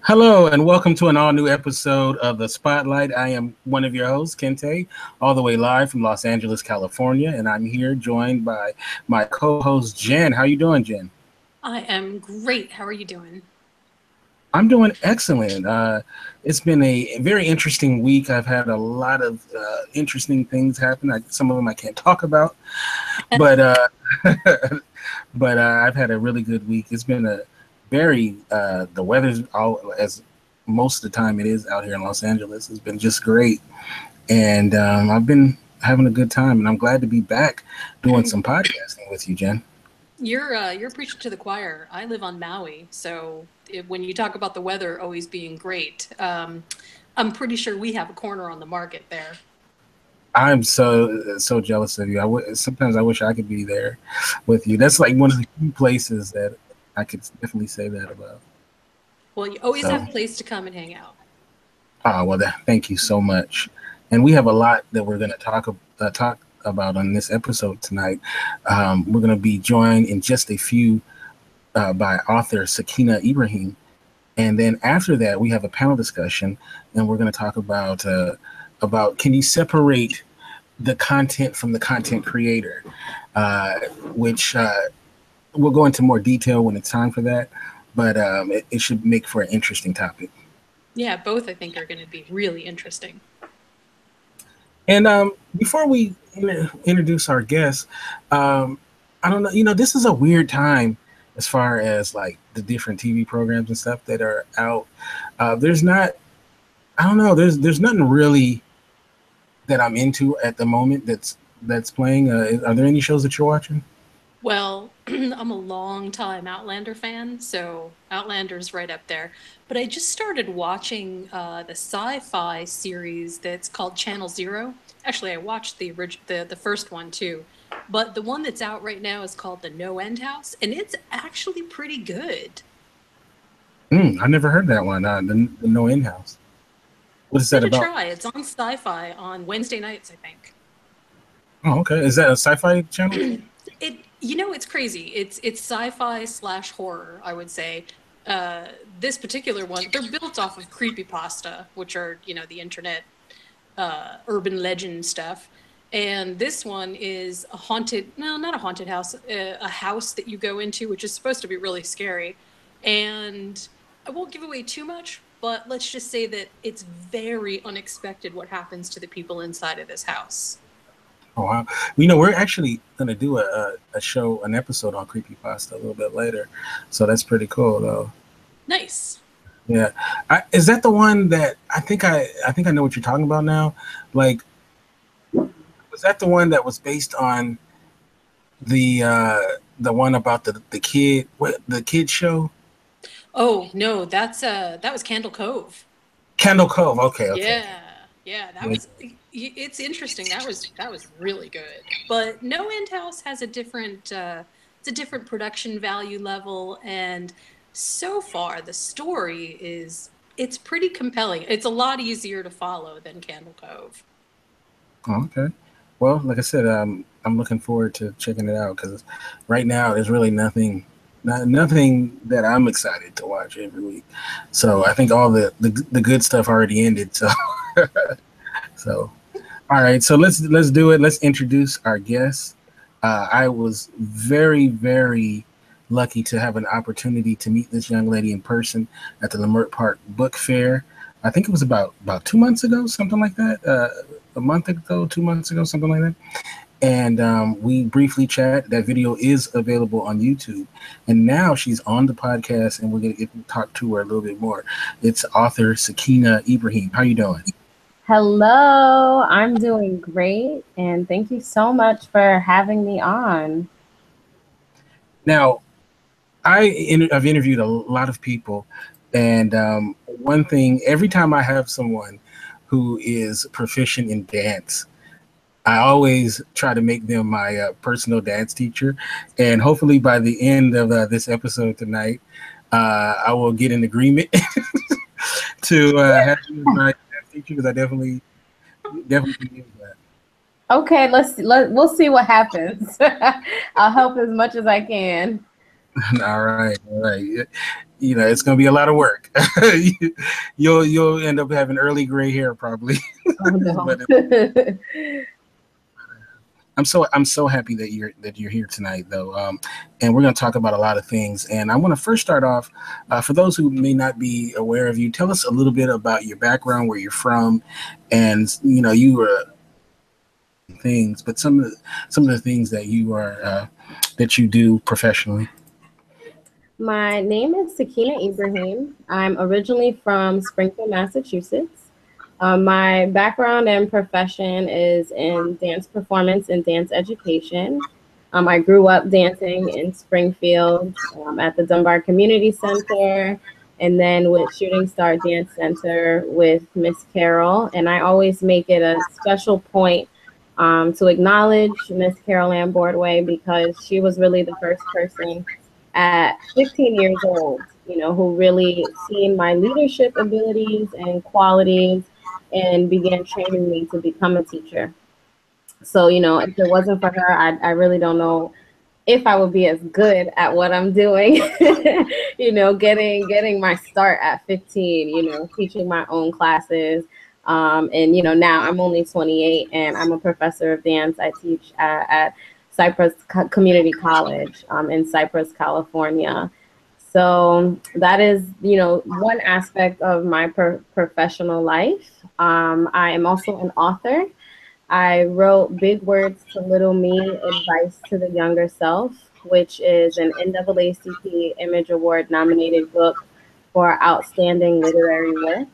Hello and welcome to an all-new episode of The Spotlight. I am one of your hosts, Kente, all the way live from Los Angeles, California, and I'm here joined by my co-host, Jen. How you doing, Jen? I am great. How are you doing? I'm doing excellent. It's been a very interesting week. I've had a lot of interesting things happen. Some of them I can't talk about, but I've had a really good week. It's been a very the weather's all as most of the time it is out here in Los Angeles. It's been just great, and I've been having a good time. And I'm glad to be back doing some podcasting with you, Jen. You're preaching to the choir. I live on Maui, so when you talk about the weather always being great, I'm pretty sure we have a corner on the market there. I'm so jealous of you. Sometimes I wish I could be there with you. That's like one of the few places that I could definitely say that about. Well, you always So, have a place to come and hang out. thank you so much. And we have a lot that we're going to talk about on this episode tonight. We're going to be joined in just a few by author Sakina Ibrahim, and then after that we have a panel discussion, and we're going to talk about can you separate the content from the content creator, which we'll go into more detail when it's time for that, but it should make for an interesting topic. Yeah, both I think are going to be really interesting. And before we introduce our guests, I don't know, this is a weird time as far as like the different TV programs and stuff that are out. There's not, I don't know, there's nothing really that I'm into at the moment that's playing. Are there any shows that you're watching? Well, I'm a long time Outlander fan, so Outlander's right up there. But I just started watching the sci-fi series that's called Channel Zero. Actually, I watched the first one too, but the one that's out right now is called The No End House, and it's actually pretty good. I never heard that one. The No In House. What is Give that it a about? try. It's on Sci-Fi on Wednesday nights, I think. Oh, okay. Is that a sci-fi channel? It's crazy. It's sci-fi slash horror, I would say. This particular one, they're built off of creepypasta, which are the internet urban legend stuff. And this one is a haunted, no, not a haunted house, a house that you go into, which is supposed to be really scary. And I won't give away too much, but let's just say that it's very unexpected what happens to the people inside of this house. Oh, wow. We're actually going to do an episode on creepypasta a little bit later. So that's pretty cool, though. Nice. Yeah. Is that the one that I think I know what you're talking about now? Like, was that the one that was based on the one about the kid show? Oh no, that was Candle Cove. Candle Cove. Okay. Yeah, that Yeah. was. It's interesting. That was really good. But No End House has a different. It's a different production value level, and so far the story it's pretty compelling. It's a lot easier to follow than Candle Cove. Oh, okay. Well, like I said, I'm looking forward to checking it out because right now there's really nothing that I'm excited to watch every week. So I think all the good stuff already ended. So so all right. So let's do it. Let's introduce our guests. I was very lucky to have an opportunity to meet this young lady in person at the Leimert Park Book Fair. I think it was about 2 months ago, something like that. A month ago, 2 months ago, something like that. And we briefly chat. That video is available on YouTube. And now she's on the podcast, and we're going to get to talk to her a little bit more. It's author Sakina Ibrahim. How you doing? Hello, I'm doing great, and thank you so much for having me on. Now, I've interviewed a lot of people, and one thing, every time I have someone who is proficient in dance, I always try to make them my personal dance teacher. And hopefully by the end of this episode tonight, I will get an agreement to have you as my dance teacher because I definitely can use that. Okay, we'll see what happens. I'll help as much as I can. All right, all right. You know, it's gonna be a lot of work. You'll end up having early gray hair probably. Oh no. But I'm so happy that you're here tonight, though, and we're going to talk about a lot of things. And I want to first start off, for those who may not be aware of you, tell us a little bit about your background, where you're from, and you were things, but some of the things that that you do professionally. My name is Sakina Ibrahim. I'm originally from Springfield, Massachusetts. My background and profession is in dance performance and dance education. I grew up dancing in Springfield at the Dunbar Community Center and then with Shooting Star Dance Center with Miss Carol. And I always make it a special point to acknowledge Miss Carol Ann Boardway because she was really the first person at 15 years old, who really seen my leadership abilities and qualities and began training me to become a teacher. So, if it wasn't for her, I really don't know if I would be as good at what I'm doing, getting my start at 15, teaching my own classes. And, now I'm only 28 and I'm a professor of dance. I teach at Cypress Community College in Cypress, California. So that is, one aspect of my professional life. I am also an author. I wrote Big Words to Little Me, Advice to the Younger Self, which is an NAACP Image Award nominated book for outstanding literary work.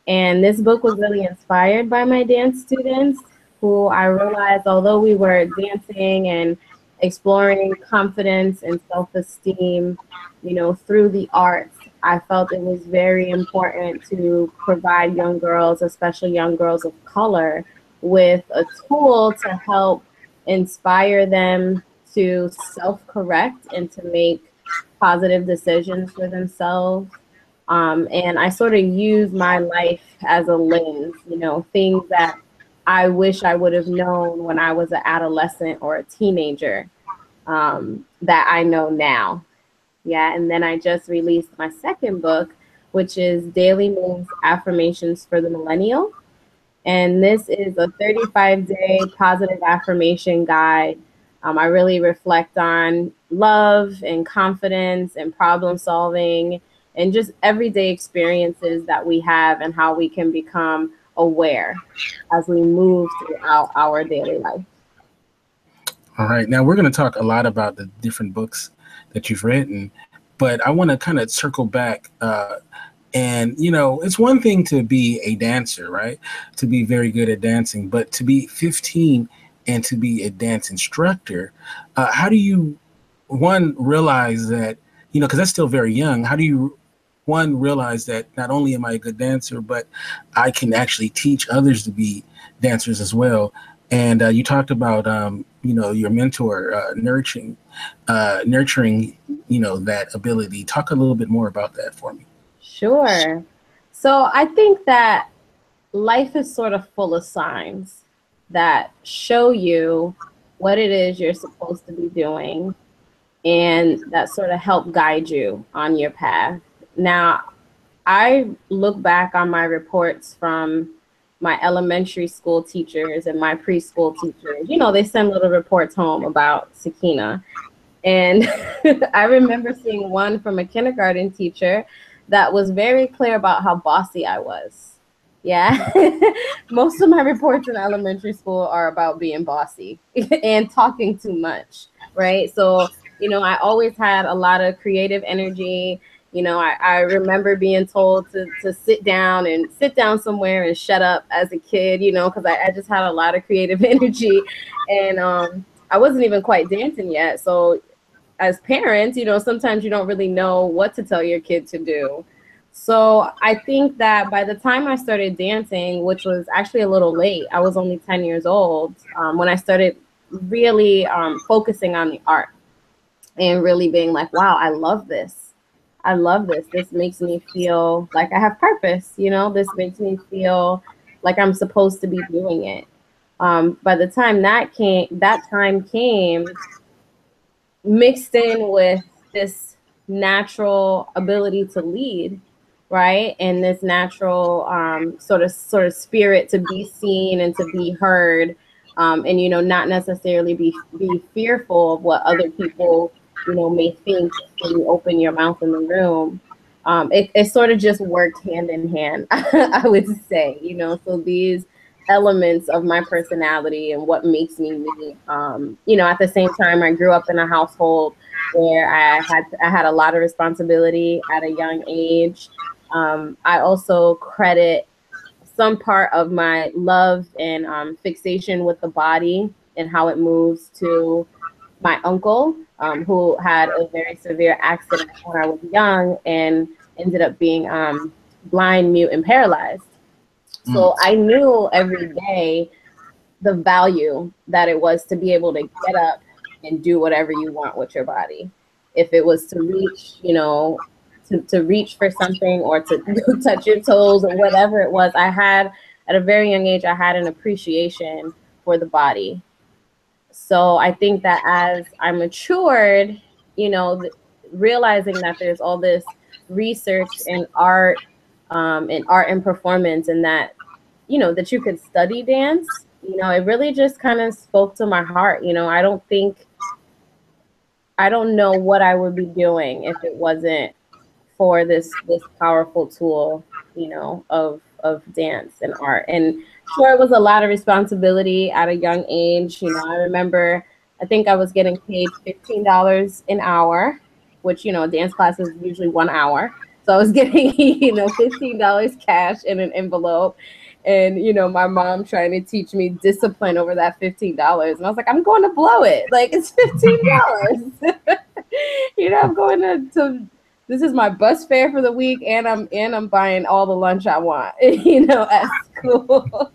And this book was really inspired by my dance students, who I realized, although we were dancing and exploring confidence and self-esteem, through the arts, I felt it was very important to provide young girls, especially young girls of color, with a tool to help inspire them to self-correct and to make positive decisions for themselves. And I sort of use my life as a lens, things that I wish I would have known when I was an adolescent or a teenager that I know now. Yeah, and then I just released my second book, which is Daily Moves Affirmations for the Millennial. And this is a 35-day positive affirmation guide. I really reflect on love and confidence and problem solving and just everyday experiences that we have and how we can become aware as we move throughout our daily life. All right. Now we're going to talk a lot about the different books that you've written, but I want to kind of circle back. And, it's one thing to be a dancer, right? To be very good at dancing, but to be 15 and to be a dance instructor, how do you, one, realize that, because that's still very young, how do you, one, realize that not only am I a good dancer, but I can actually teach others to be dancers as well? And you talked about, your mentor nurturing, that ability. Talk a little bit more about that for me. Sure. So I think that life is sort of full of signs that show you what it is you're supposed to be doing and that sort of help guide you on your path. Now, I look back on my reports from my elementary school teachers and my preschool teachers. They send little reports home about Sakina. And I remember seeing one from a kindergarten teacher that was very clear about how bossy I was. Yeah. Most of my reports in elementary school are about being bossy and talking too much, right? So, I always had a lot of creative energy. I remember being told to sit down somewhere and shut up as a kid, because I just had a lot of creative energy. And I wasn't even quite dancing yet. So as parents, sometimes you don't really know what to tell your kid to do. So I think that by the time I started dancing, which was actually a little late, I was only 10 years old, when I started really focusing on the art and really being like, wow, I love this. I love this. This makes me feel like I have purpose. This makes me feel like I'm supposed to be doing it. By the time that time came, mixed in with this natural ability to lead, right? And this natural sort of spirit to be seen and to be heard, and not necessarily be fearful of what other people may think when you open your mouth in the room. It sort of just worked hand in hand, I would say. So these elements of my personality and what makes me me. At the same time, I grew up in a household where I had a lot of responsibility at a young age. I also credit some part of my love and fixation with the body and how it moves to my uncle, who had a very severe accident when I was young and ended up being blind, mute, and paralyzed. So I knew every day the value that it was to be able to get up and do whatever you want with your body. If it was to reach, to reach for something or to touch your toes or whatever it was, at a very young age, I had an appreciation for the body. So I think that as I matured, realizing that there's all this research in art and performance, and that, that you could study dance, it really just kind of spoke to my heart. I don't know what I would be doing if it wasn't for this powerful tool, of dance and art. And sure, it was a lot of responsibility at a young age. I remember, I think I was getting paid $15 an hour, which, dance class is usually 1 hour. So I was getting, $15 cash in an envelope. And, my mom trying to teach me discipline over that $15. And I was like, I'm going to blow it. Like, it's $15. I'm going to this is my bus fare for the week, and I'm buying all the lunch I want, at school.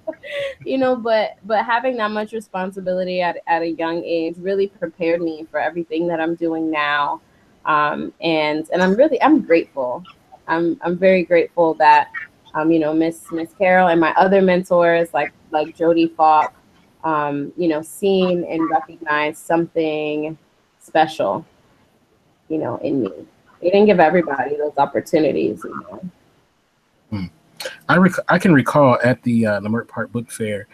But having that much responsibility at a young age really prepared me for everything that I'm doing now. And I'm grateful. I'm very grateful that Miss Carol and my other mentors like Jodie Falk, seen and recognized something special, in me. They didn't give everybody those opportunities. I can recall at the Leimert Park Book Fair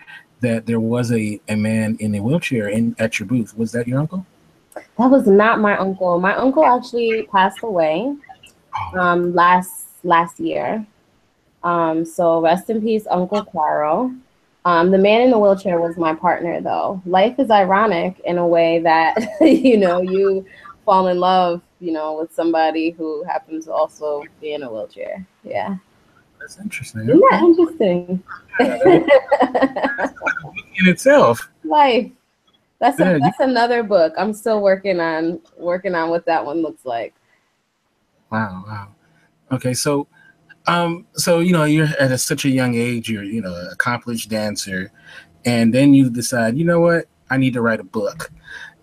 that there was a man in a wheelchair at your booth. Was that your uncle? That was not my uncle. My uncle actually passed away last year. So rest in peace, Uncle Claro. The man in the wheelchair was my partner, though. Life is ironic in a way that, you fall in love, with somebody who happens to also be in a wheelchair. Yeah. That's interesting. Isn't that interesting? In itself. Life. That's another book. I'm still working on what that one looks like. Wow. Okay, so you're at such a young age, you're an accomplished dancer, and then you decide, what, I need to write a book,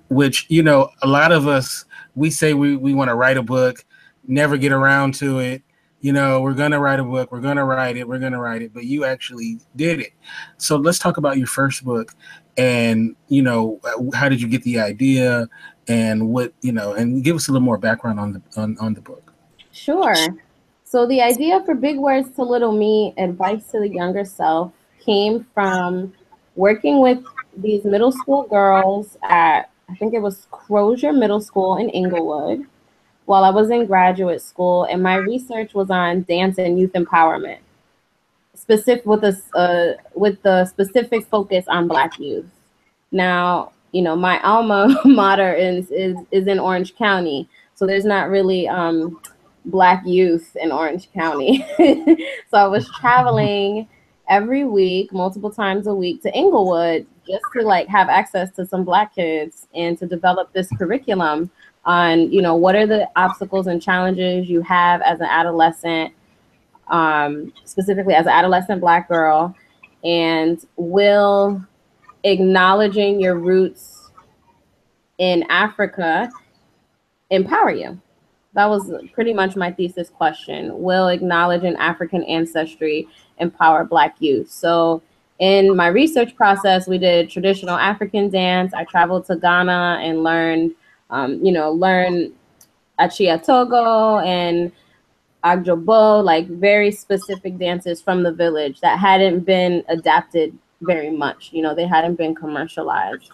which a lot of us, we say we want to write a book, never get around to it. We're gonna write a book, we're gonna write it, but you actually did it. So let's talk about your first book, and how did you get the idea, and what and give us a little more background on the book. Sure. So the idea for Big Words to Little Me, Advice to the Younger Self, came from working with these middle school girls at, I think it was Crozier Middle School in Inglewood, while I was in graduate school, and my research was on dance and youth empowerment, with the specific focus on Black youth. Now, my alma mater is in Orange County, so there's not really Black youth in Orange County. So I was traveling every week, multiple times a week, to Inglewood just to have access to some Black kids and to develop this curriculum on, what are the obstacles and challenges you have as an adolescent, specifically as an adolescent Black girl, and will acknowledging your roots in Africa empower you? That was pretty much my thesis question. Will acknowledging African ancestry empower Black youth? So in my research process, we did traditional African dance. I traveled to Ghana and learned Achia Togo and Agjobo, like very specific dances from the village that hadn't been adapted very much. You know, they hadn't been commercialized.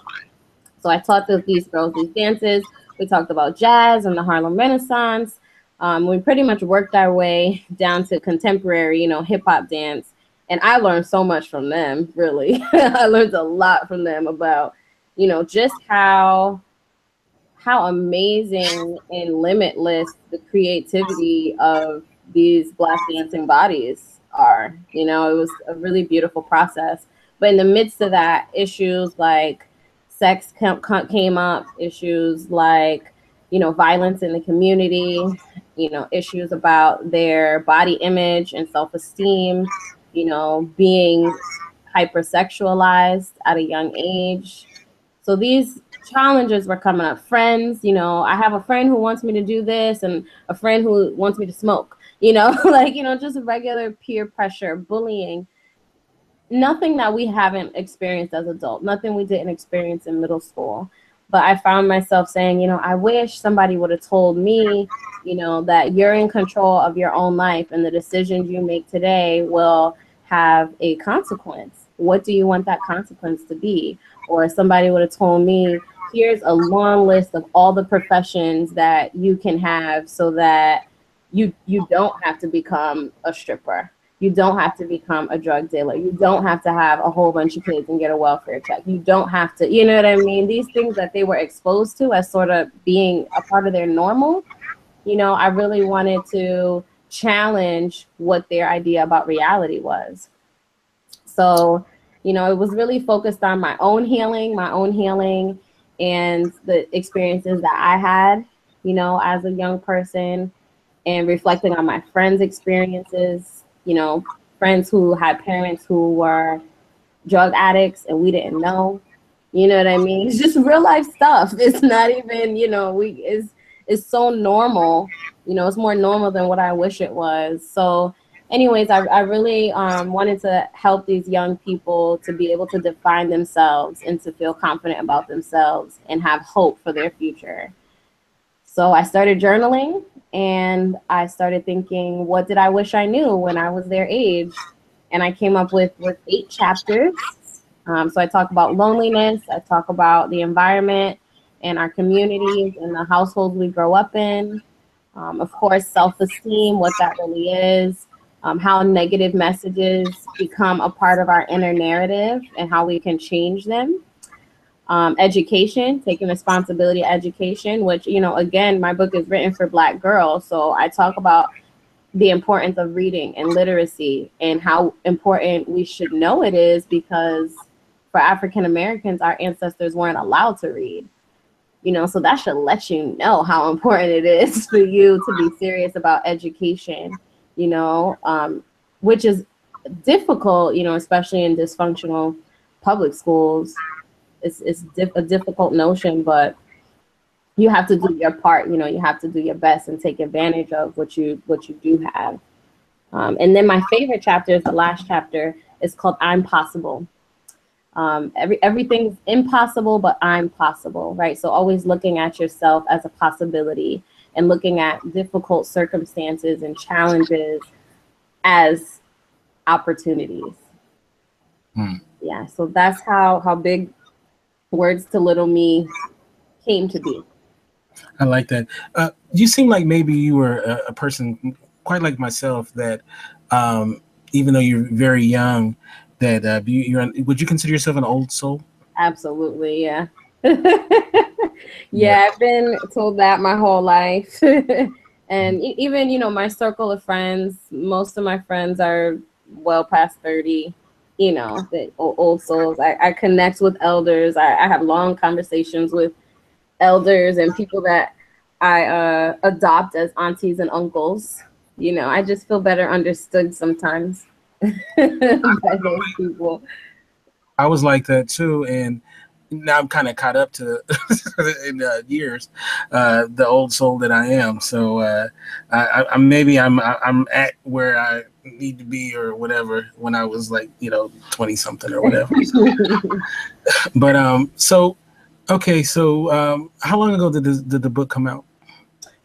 So I taught these girls these dances. We talked about jazz and the Harlem Renaissance. We pretty much worked our way down to contemporary, you know, hip hop dance. And I learned so much from them, really. I learned a lot from them about, you know, just how amazing and limitless the creativity of these Black dancing bodies are. You know, it was a really beautiful process. But in the midst of that, issues like sex came up, issues like, you know, violence in the community, you know, issues about their body image and self-esteem, you know, being hypersexualized at a young age. So these challenges were coming up. Friends, you know, I have a friend who wants me to do this and a friend who wants me to smoke, you know, like, you know, just regular peer pressure, bullying. Nothing that we haven't experienced as adults, nothing we didn't experience in middle school. But I found myself saying, you know, I wish somebody would have told me, you know, that you're in control of your own life and the decisions you make today will have a consequence. What do you want that consequence to be? Or somebody would have told me, here's a long list of all the professions that you can have so that you don't have to become a stripper. You don't have to become a drug dealer. You don't have to have a whole bunch of kids and get a welfare check. You don't have to, you know what I mean? These things that they were exposed to as sort of being a part of their normal, you know, I really wanted to challenge what their idea about reality was. So, you know, it was really focused on my own healing and the experiences that I had, you know, as a young person, and reflecting on my friends' experiences, you know, friends who had parents who were drug addicts and we didn't know, you know what I mean? It's just real life stuff. It's not even, you know, it's so normal, you know, it's more normal than what I wish it was. So anyways, I really wanted to help these young people to be able to define themselves and to feel confident about themselves and have hope for their future. So I started journaling and I started thinking, what did I wish I knew when I was their age? And I came up with 8 chapters. So I talk about loneliness, I talk about the environment and our communities and the households we grow up in. Of course, self-esteem, what that really is, how negative messages become a part of our inner narrative and how we can change them. Education, taking responsibility, education, which, you know, again, my book is written for Black girls. So I talk about the importance of reading and literacy and how important we should know it is, because for African Americans, our ancestors weren't allowed to read. You know, so that should let you know how important it is for you to be serious about education, you know, which is difficult, you know, especially in dysfunctional public schools. It's a difficult notion, but you have to do your part. You know, you have to do your best and take advantage of what you do have. And then my favorite chapter is the last chapter. It's called I'm Possible. Everything's impossible, but I'm possible, right? So always looking at yourself as a possibility and looking at difficult circumstances and challenges as opportunities. Yeah, so that's how big Words to Little Me came to be. I like that. You seem like maybe you were a person quite like myself that, even though you're very young, that would you consider yourself an old soul? Absolutely, yeah. Yeah, I've been told that my whole life. And even, you know, my circle of friends, most of my friends are well past 30. You know, the old souls. I connect with elders. I have long conversations with elders and people that I adopt as aunties and uncles. You know, I just feel better understood sometimes by those people. I was like that too, and now I'm kind of caught up to in years, the old soul that I am. So I'm at where I need to be or whatever when I was like, you know, 20 something or whatever. But so how long ago did the book come out?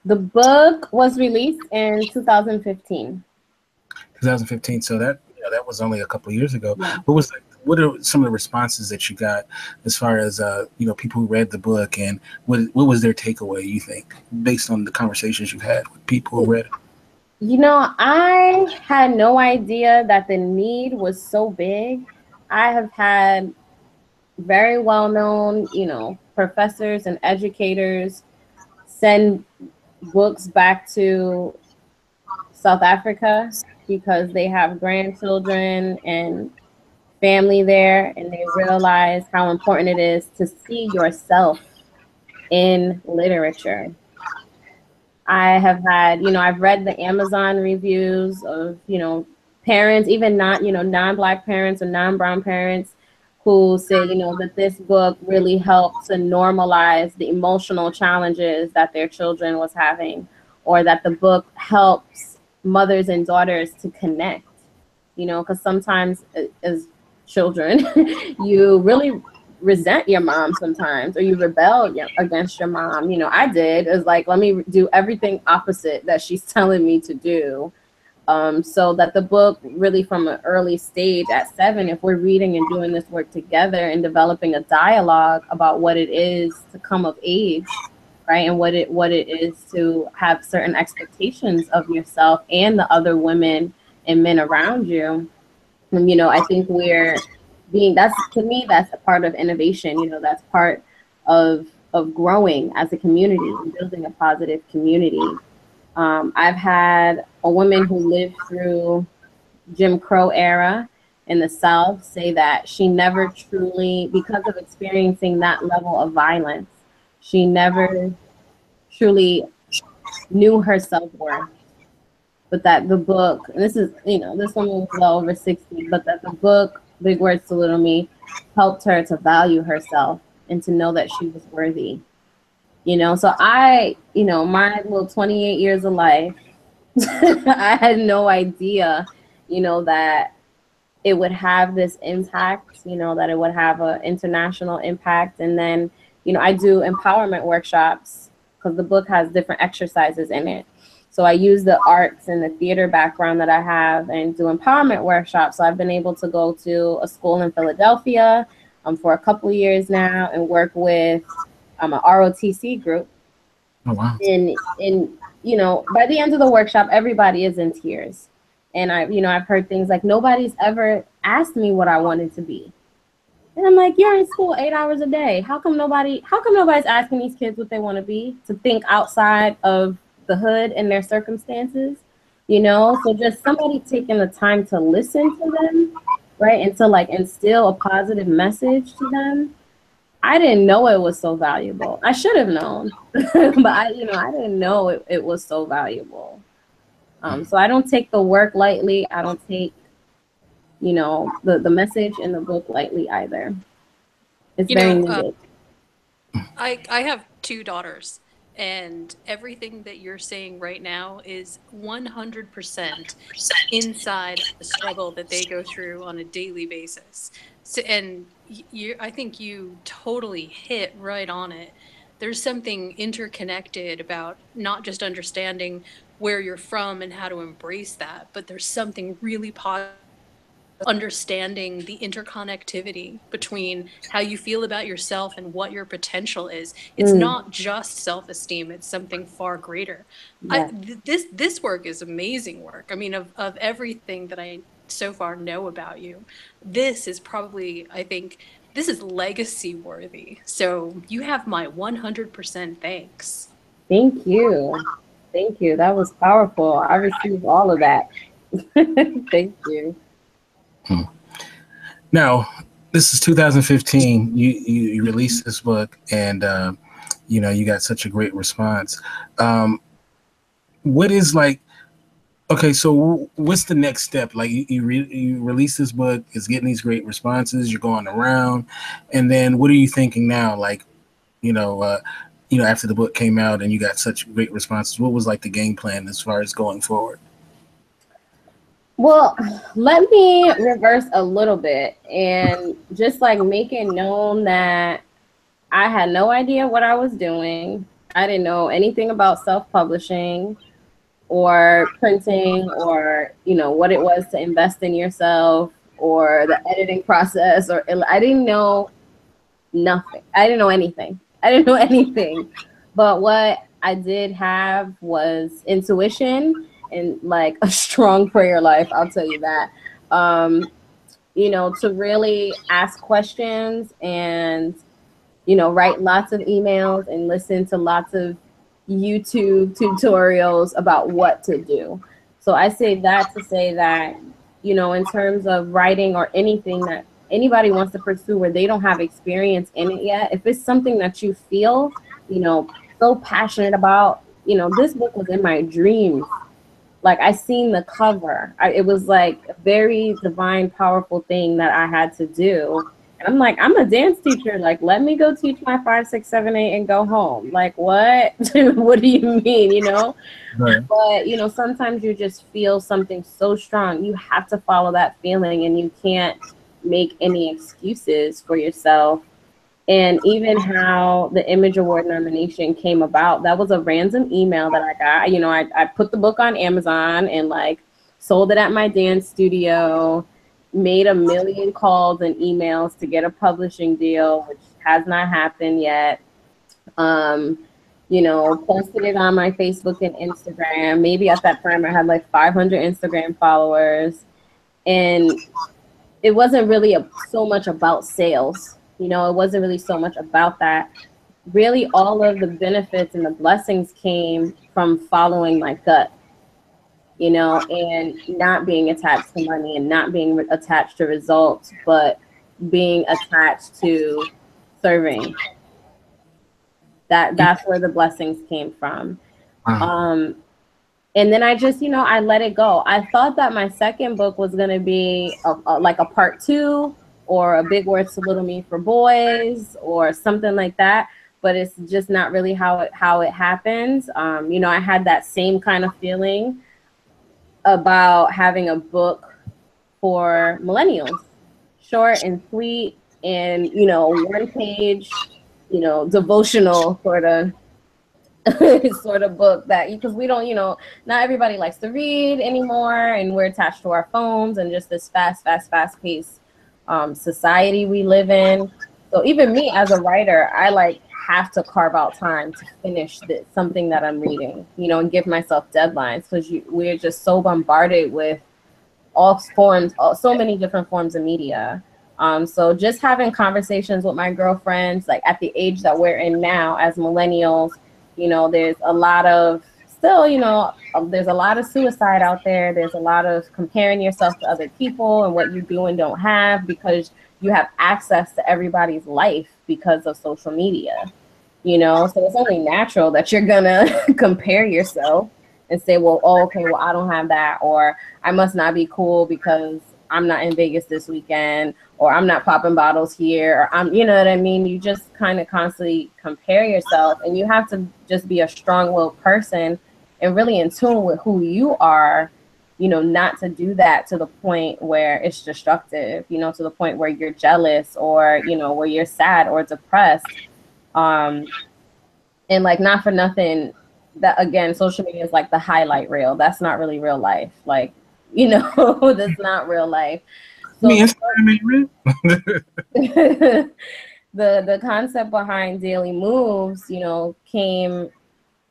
The book was released in 2015. 2015. So that, that was only a couple of years ago. Yeah. What are some of the responses that you got as far as people who read the book, and what was their takeaway, you think, based on the conversations you've had with people who read it? I had no idea that the need was so big. I have had very well-known, professors and educators send books back to South Africa because they have grandchildren and family there, and they realize how important it is to see yourself in literature. I have had, I've read the Amazon reviews of, parents, even not, non-Black parents or non-brown parents who say, that this book really helped to normalize the emotional challenges that their children was having, or that the book helps mothers and daughters to connect, because sometimes as children, you really resent your mom sometimes, or you rebel against your mom. I did. It's like, let me do everything opposite that she's telling me to do. So that the book really, from an early stage at 7, if we're reading and doing this work together and developing a dialogue about what it is to come of age, right, and what it is to have certain expectations of yourself and the other women and men around you. And, I think to me, that's a part of innovation. That's part of growing as a community and building a positive community. I've had a woman who lived through Jim Crow era in the South say that she never truly, because of experiencing that level of violence, she never truly knew her self-worth. But that the book, and this is, this woman was well over 60, but that the book, Big Words to Little Me, helped her to value herself and to know that she was worthy. So I, my little 28 years of life, I had no idea, that it would have this impact, that it would have an international impact. And then, I do empowerment workshops because the book has different exercises in it. So I use the arts and the theater background that I have and do empowerment workshops. So I've been able to go to a school in Philadelphia for a couple of years now and work with an ROTC group. Oh, wow. And by the end of the workshop, everybody is in tears. And I've heard things like, nobody's ever asked me what I wanted to be. And I'm like, you're in school 8 hours a day. How come nobody's asking these kids what they want to be, to think outside of the hood and their circumstances? So just somebody taking the time to listen to them, right? And to instill a positive message to them. I didn't know it was so valuable. I should have known, but I didn't know it was so valuable. So I don't take the work lightly. I don't take, the message in the book lightly either. It's very needed. I have 2 daughters, and everything that you're saying right now is 100% inside the struggle that they go through on a daily basis. So, and I think you totally hit right on it. There's something interconnected about not just understanding where you're from and how to embrace that, but there's something really positive understanding the interconnectivity between how you feel about yourself and what your potential is. It's not just self-esteem, it's something far greater. Yeah. This work is amazing work. I mean, of everything that I so far know about you, this is probably, I think, this is legacy worthy. So you have my 100% thanks. Thank you. Thank you. That was powerful. I received all of that. Thank you. Now, this is 2015. You released this book, and you got such a great response. What is okay, so what's the next step? Like you release this book, it's getting these great responses, you're going around, and then what are you thinking now? After the book came out and you got such great responses, what was the game plan as far as going forward? Well, let me reverse a little bit and just make it known that I had no idea what I was doing. I didn't know anything about self-publishing or printing or, you know, what it was to invest in yourself or the editing process, or I didn't know nothing. I didn't know anything. I didn't know anything. But what I did have was intuition and like a strong prayer life, I'll tell you that. Um, you know, to really ask questions and, you know, write lots of emails and listen to lots of YouTube tutorials about what to do. So I say that to say that, you know, in terms of writing or anything that anybody wants to pursue where they don't have experience in it yet, if it's something that you feel, you know, so passionate about, you know, this book was in my dreams. Like I seen the cover. It was like a very divine, powerful thing that I had to do. And I'm like, I'm a dance teacher. Like, let me go teach my 5, 6, 7, 8 and go home. Like, what? What do you mean? You know? Right. But, you know, sometimes you just feel something so strong. You have to follow that feeling and you can't make any excuses for yourself. And even how the Image Award nomination came about, that was a random email that I got. You know, I put the book on Amazon and like sold it at my dance studio, made a million calls and emails to get a publishing deal, which has not happened yet. You know, posted it on my Facebook and Instagram. Maybe at that time I had like 500 Instagram followers. And it wasn't really so much about sales. You know, it wasn't really so much about that. Really, all of the benefits and the blessings came from following my gut, you know, and not being attached to money and not being attached to results, but being attached to serving. That's where the blessings came from. And then I just, you know, I let it go. I thought that my second book was going to be like a part 2 or a Big Words to Little Me for boys or something like that. But it's just not really how it happens. You know, I had that same kind of feeling about having a book for millennials, short and sweet and, you know, 1 page, you know, devotional sort of book that, because we don't, you know, not everybody likes to read anymore, and we're attached to our phones and just this fast paced society we live in. So even me as a writer, I like have to carve out time to finish something that I'm reading, you know, and give myself deadlines, because we're just so bombarded with so many different forms of media. So just having conversations with my girlfriends, like at the age that we're in now as millennials, you know, there's a lot of there's a lot of suicide out there. There's a lot of comparing yourself to other people and what you do and don't have, because you have access to everybody's life because of social media, you know. So it's only natural that you're gonna compare yourself and say, well, oh, okay, well, I don't have that, or I must not be cool because I'm not in Vegas this weekend, or I'm not popping bottles here, or I'm, you know what I mean? You just kind of constantly compare yourself, and you have to just be a strong-willed person and really in tune with who you are, you know, not to do that to the point where it's destructive, you know, to the point where you're jealous or, you know, where you're sad or depressed. And like, not for nothing, that again, social media is like the highlight reel. That's not really real life. Like, you know, that's not real life. So the concept behind Daily Moves, you know, came,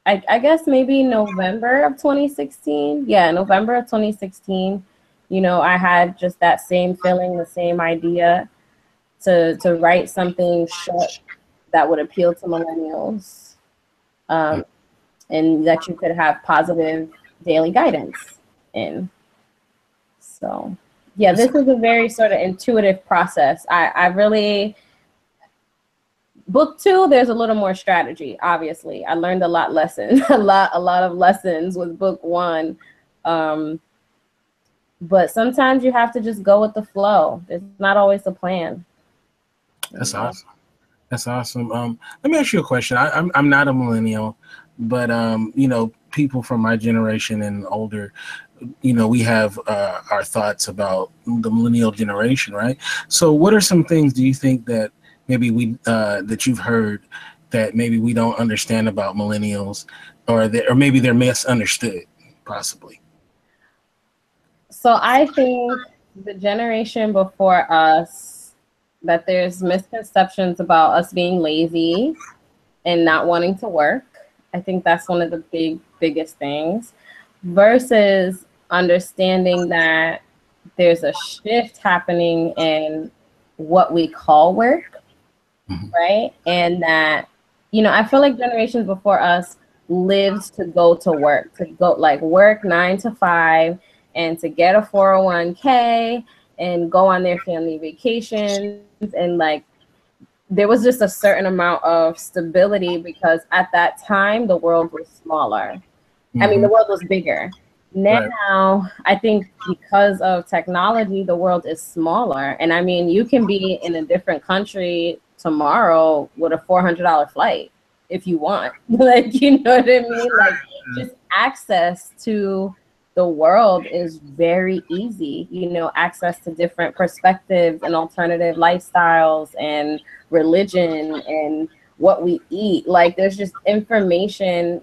I guess maybe November of 2016. Yeah, November of 2016. You know, I had just that same feeling, the same idea to write something short that would appeal to millennials, and that you could have positive daily guidance in. So, yeah, this is a very sort of intuitive process. I really, book 2, there's a little more strategy, obviously. I learned a lot of lessons with book 1. But sometimes you have to just go with the flow. It's not always the plan. That's awesome. That's awesome. Let me ask you a question. I'm not a millennial, but you know, people from my generation and older, you know, we have our thoughts about the millennial generation, right? So what are some things do you think that maybe that you've heard that maybe we don't understand about millennials, or maybe they're misunderstood, possibly? So I think the generation before us, that there's misconceptions about us being lazy and not wanting to work. I think that's one of the biggest things, versus understanding that there's a shift happening in what we call work, right? And that, I feel like generations before us lived to go to work, to go like work 9 to 5 and to get a 401k and go on their family vacations. And like, there was just a certain amount of stability because at that time, the world was smaller. I mean, the world was bigger. Now, I think because of technology, the world is smaller. And I mean, you can be in a different country tomorrow with a $400 flight if you want. Like, you know what I mean? Like, just access to the world is very easy. Access to different perspectives and alternative lifestyles and religion and what we eat. Like, there's just information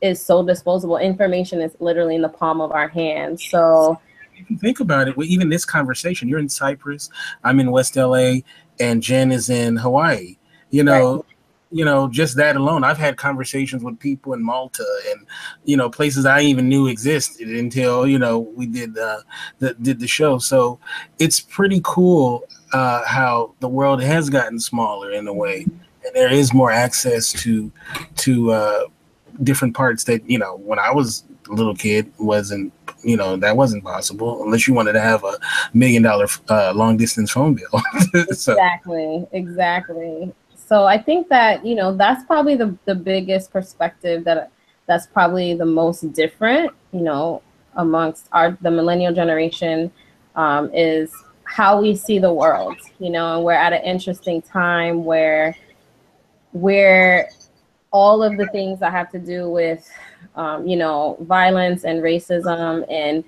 is so disposable. Information is literally in the palm of our hands. So if you think about it, even this conversation, you're in Cyprus, I'm in West LA, and Jen is in Hawaii. Just that alone. I've had conversations with people in Malta and places I even knew existed until we did the show. So it's pretty cool how the world has gotten smaller in a way, and there is more access to different parts that when I was a little kid wasn't that wasn't possible unless you wanted to have $1 million long distance phone bill. So. Exactly. So I think that that's probably the biggest perspective that's probably the most different amongst the millennial generation, is how we see the world. And we're at an interesting time where all of the things that have to do with, violence and racism and,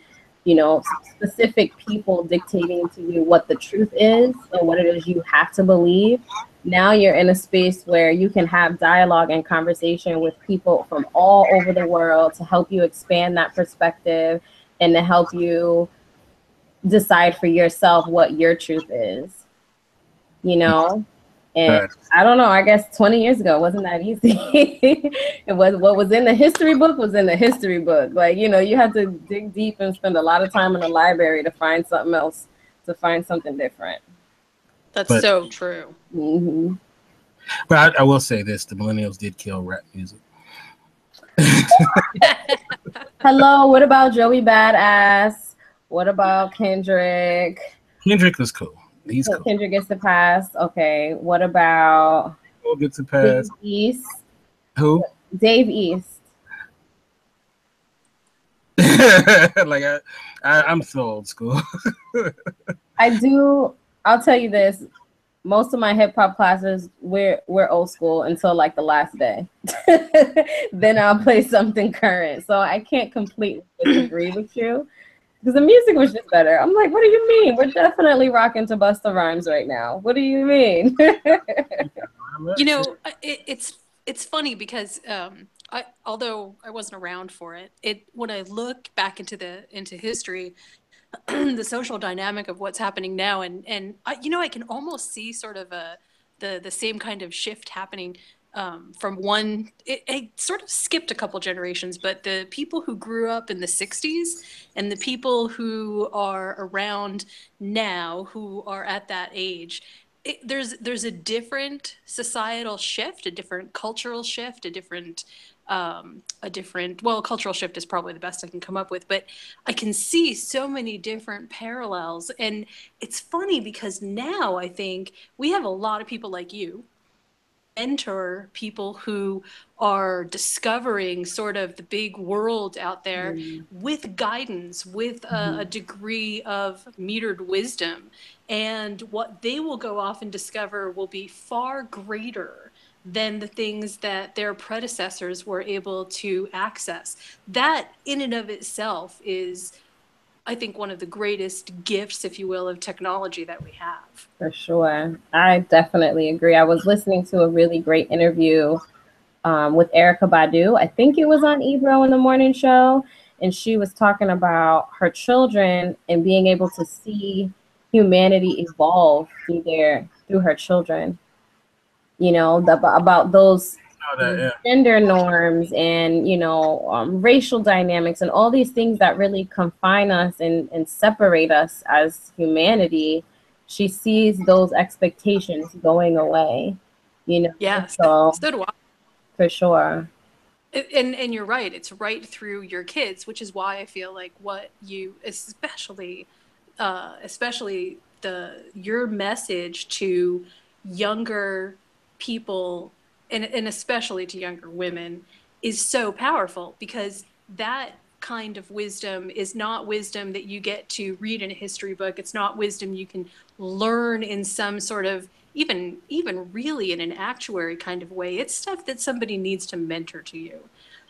specific people dictating to you what the truth is and what it is you have to believe. Now you're in a space where you can have dialogue and conversation with people from all over the world to help you expand that perspective and to help you decide for yourself what your truth is, And I don't know, I guess 20 years ago, it wasn't that easy. It was what was in the history book was in the history book. Like, you had to dig deep and spend a lot of time in the library to find something else, to find something different. That's so true. Mm-hmm. But I will say this, the millennials did kill rap music. Hello, what about Joey Badass? What about Kendrick? Kendrick was cool. He's cool. Kendrick gets the pass. Okay. What about Who gets a pass? Dave East? Who? Dave East. Like I'm so old school. I'll tell you this. Most of my hip hop classes, we're old school until like the last day. Then I'll play something current. So I can't completely disagree with you. Because the music was just better. I'm like, what do you mean? We're definitely rocking to Busta Rhymes right now. What do you mean? It's funny because although I wasn't around for it, when I look back into history, the social dynamic of what's happening now, and I can almost see sort of the same kind of shift happening. From one, it sort of skipped a couple generations, but the people who grew up in the 60s and the people who are around now who are at that age, there's a different societal shift, a different cultural shift, a different cultural shift is probably the best I can come up with, but I can see so many different parallels. And it's funny because now I think we have a lot of people like you mentor people who are discovering sort of the big world out there with guidance, with a degree of metered wisdom. And what they will go off and discover will be far greater than the things that their predecessors were able to access. That in and of itself is I think, one of the greatest gifts, if you will, of technology that we have. For sure. I definitely agree. I was listening to a really great interview with Erica Badu. I think it was on Ebro in the morning show. And she was talking about her children and being able to see humanity evolve through her children. You know, about those gender norms and, you know, racial dynamics and all these things that really confine us and separate us as humanity. She sees those expectations going away, you know. Yes, so do I. For sure. And you're right. It's right through your kids, which is why I feel like what you, especially your message to younger people, and especially to younger women, is so powerful, because that kind of wisdom is not wisdom that you get to read in a history book. It's not wisdom you can learn in some sort of even really in an actuary kind of way. It's stuff that somebody needs to mentor to you.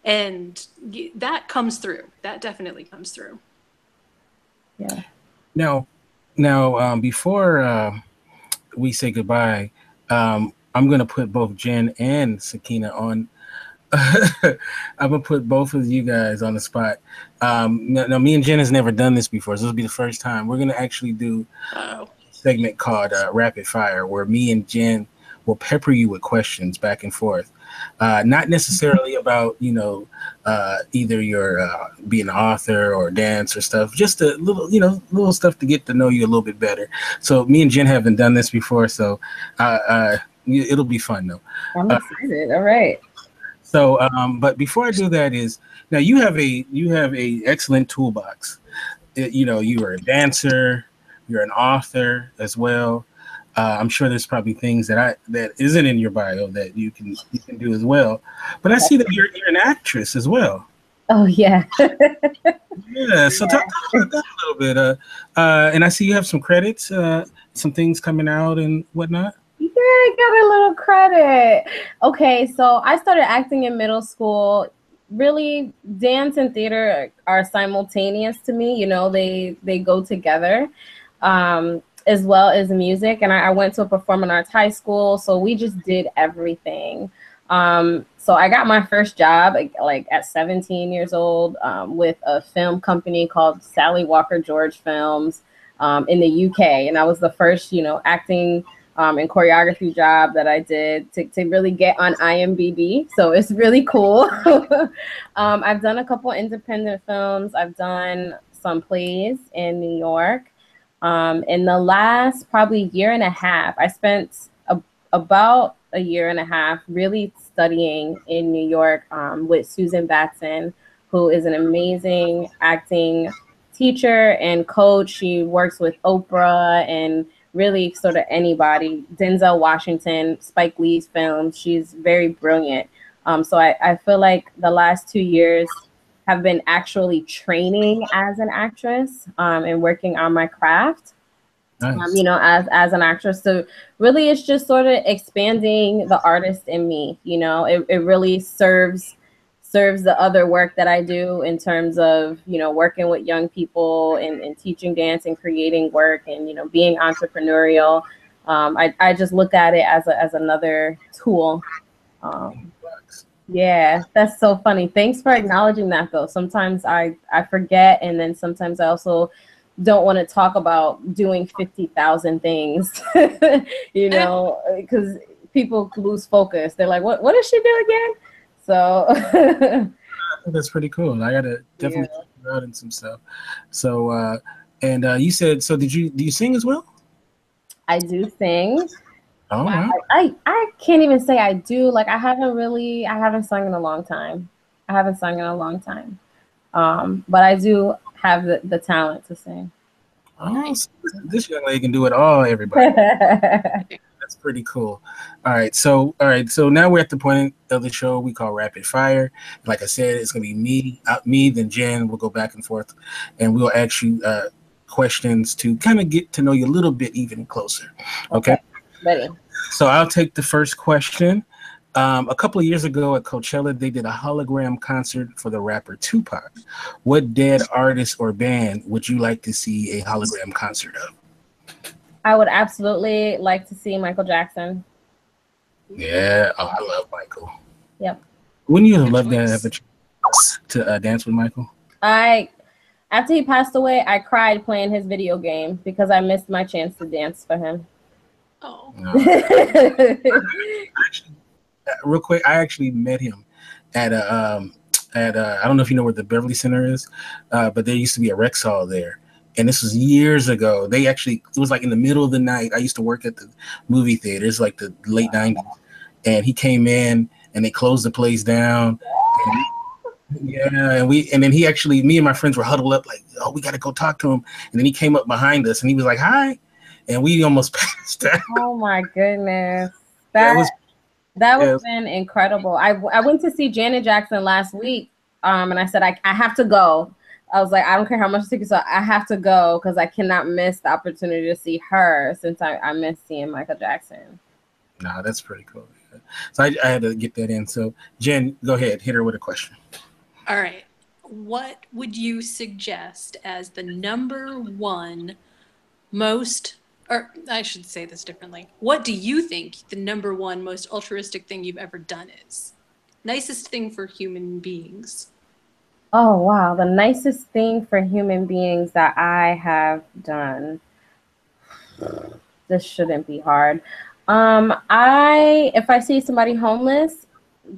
And that comes through. That definitely comes through. Yeah. Now, before we say goodbye, I'm going to put both Jen and Sakina on. I'm going to put both of you guys on the spot. Now, me and Jen has never done this before, so this will be the first time. We're going to actually do a segment called Rapid Fire, where me and Jen will pepper you with questions back and forth. Not necessarily about, you know, either your being an author or dance or stuff, just a little, you know, little stuff to get to know you a little bit better. So me and Jen haven't done this before, so it'll be fun though. I'm excited. All right. So, but before I do that is, now you have a excellent toolbox. You know, you are a dancer, you're an author as well. I'm sure there's probably things that isn't in your bio that you can do as well. But I see that you're an actress as well. Oh yeah. Yeah. So talk about that a little bit. And I see you have some credits, some things coming out and whatnot. Yeah, I got a little credit. Okay, so I started acting in middle school. Really, dance and theater are simultaneous to me. You know, they go together, as well as music. And I went to a performing arts high school, so we just did everything. So I got my first job like at 17 years old with a film company called Sally Walker George Films in the UK, and I was the first, you know, acting and choreography job that I did to really get on IMDb. So it's really cool. I've done a couple independent films. I've done some plays in New York. In the last probably year and a half, I spent about a year and a half really studying in New York with Susan Batson, who is an amazing acting teacher and coach. She works with Oprah and really sort of anybody, Denzel Washington, Spike Lee's films. She's very brilliant. So I feel like the last 2 years have been actually training as an actress and working on my craft. Nice. You know, as an actress. So really it's just sort of expanding the artist in me. You know, it really serves the other work that I do in terms of, you know, working with young people and teaching dance and creating work and, you know, being entrepreneurial. I just look at it as another tool. Yeah, that's so funny. Thanks for acknowledging that, though. Sometimes I forget, and then sometimes I also don't want to talk about doing 50,000 things, you know, because people lose focus. They're like, what does she do again? So I think that's pretty cool. I gotta definitely check it out and some stuff. So and you said, so do you sing as well? I do sing. Oh, wow. I can't even say I do. Like I haven't sung in a long time. But I do have the talent to sing. Oh, so this young lady can do it all, everybody. That's pretty cool. All right, so now we're at the point of the show we call Rapid Fire. Like I said, it's gonna be me, then Jen. We'll go back and forth, and we'll ask you questions to kind of get to know you a little bit even closer. Okay. Ready. So I'll take the first question. A couple of years ago at Coachella, they did a hologram concert for the rapper Tupac. What dead artist or band would you like to see a hologram concert of? I would absolutely like to see Michael Jackson. Yeah, oh, I love Michael. Yep. Wouldn't you love to have a chance to dance with Michael? After he passed away, I cried playing his video game because I missed my chance to dance for him. Oh. Real quick, I actually met him at I don't know if you know where the Beverly Center is, but there used to be a Rexall there. And this was years ago. It was like in the middle of the night. I used to work at the movie theaters, like the late 90s. And he came in and they closed the place down. And then he actually, me and my friends were huddled up like, oh, we got to go talk to him. And then he came up behind us and he was like, hi. And we almost passed out. Oh my goodness. That was been incredible. I went to see Janet Jackson last week. And I said, I have to go. I was like, I don't care how much tickets are, I have to go because I cannot miss the opportunity to see her since I missed seeing Michael Jackson. Nah, that's pretty cool. So I had to get that in. So Jen, go ahead, hit her with a question. All right. What would you suggest as the number one most, or I should say this differently. What do you think the number one most altruistic thing you've ever done is? Nicest thing for human beings. Oh, wow. The nicest thing for human beings that I have done. This shouldn't be hard. If I see somebody homeless,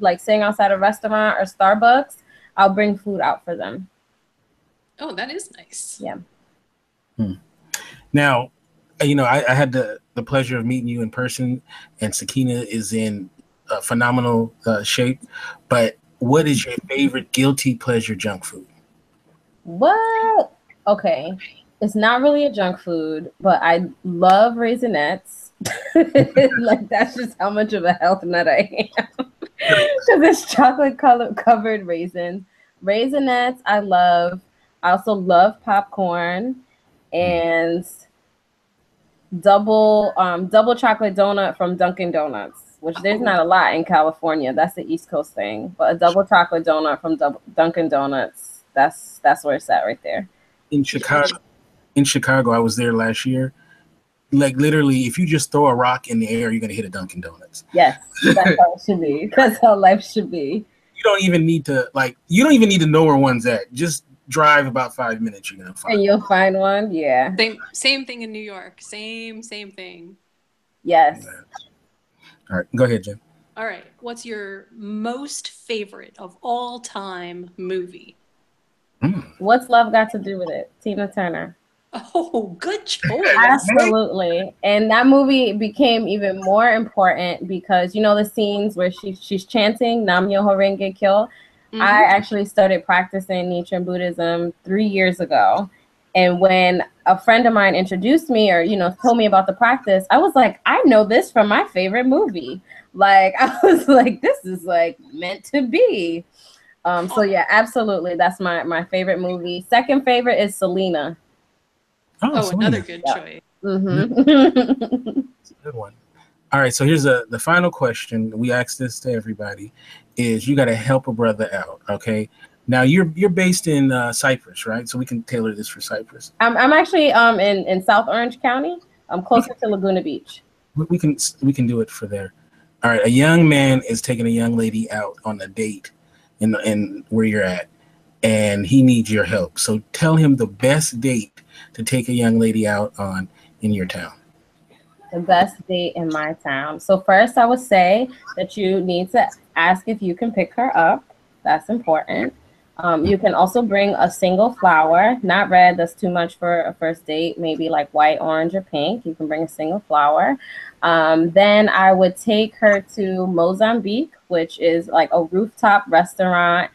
like sitting outside a restaurant or Starbucks, I'll bring food out for them. Oh, that is nice. Yeah. Now, I had the pleasure of meeting you in person, and Sakina is in phenomenal shape. But what is your favorite guilty pleasure junk food? What? Okay. It's not really a junk food, but I love Raisinets. Like, that's just how much of a health nut I am. Because it's chocolate covered raisins. Raisinets, I love. I also love popcorn and double chocolate donut from Dunkin' Donuts, which there's not a lot in California. That's the East Coast thing. But a double chocolate donut from Dunkin' Donuts, that's where it's at right there. In Chicago, I was there last year. Like, literally, if you just throw a rock in the air, you're going to hit a Dunkin' Donuts. Yes, that's how it should be. That's how life should be. You don't even need to know where one's at. Just drive about 5 minutes, you're going to find And you'll find one, yeah. Same thing in New York. Same thing. Yes. All right, go ahead, Jen. All right, what's your most favorite of all time movie? What's love got to do with it? Tina Turner. Oh, good choice. Absolutely. And that movie became even more important because, the scenes where she's chanting Nam Myoho Renge Kyo. I actually started practicing Nichiren Buddhism 3 years ago. And when a friend of mine introduced me or, told me about the practice, I was like, I know this from my favorite movie. Like, I was like, this is like meant to be. So yeah, absolutely. That's my favorite movie. Second favorite is Selena. Oh, another good choice. It's a good one. All right, so here's the final question. We ask this to everybody: is you got to help a brother out, okay? Now you're based in Cypress, right? So we can tailor this for Cypress. I'm actually in South Orange County. I'm closer to Laguna Beach. We can do it for there. All right, a young man is taking a young lady out on a date in where you're at, and he needs your help. So tell him the best date to take a young lady out on in your town. The best date in my town. So first, I would say that you need to ask if you can pick her up. That's important. You can also bring a single flower, not red. That's too much for a first date. Maybe like white, orange, or pink. You can bring a single flower. Then I would take her to Mozambique, which is like a rooftop restaurant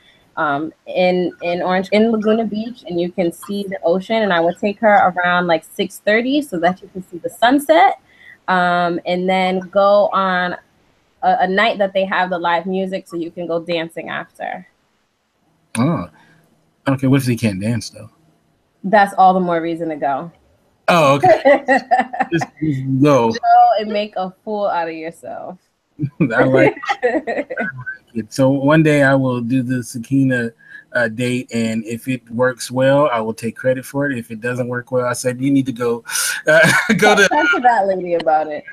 in Laguna Beach, and you can see the ocean. And I would take her around like 6:30 so that you can see the sunset. And then go on a night that they have the live music so you can go dancing after. Oh, okay. What if he can't dance though? That's all the more reason to go. Oh, okay. Just go. Go and make a fool out of yourself. I like it. So one day I will do the Sakina date, and if it works well, I will take credit for it. If it doesn't work well, I said you need to go go to. Talk to that lady about it.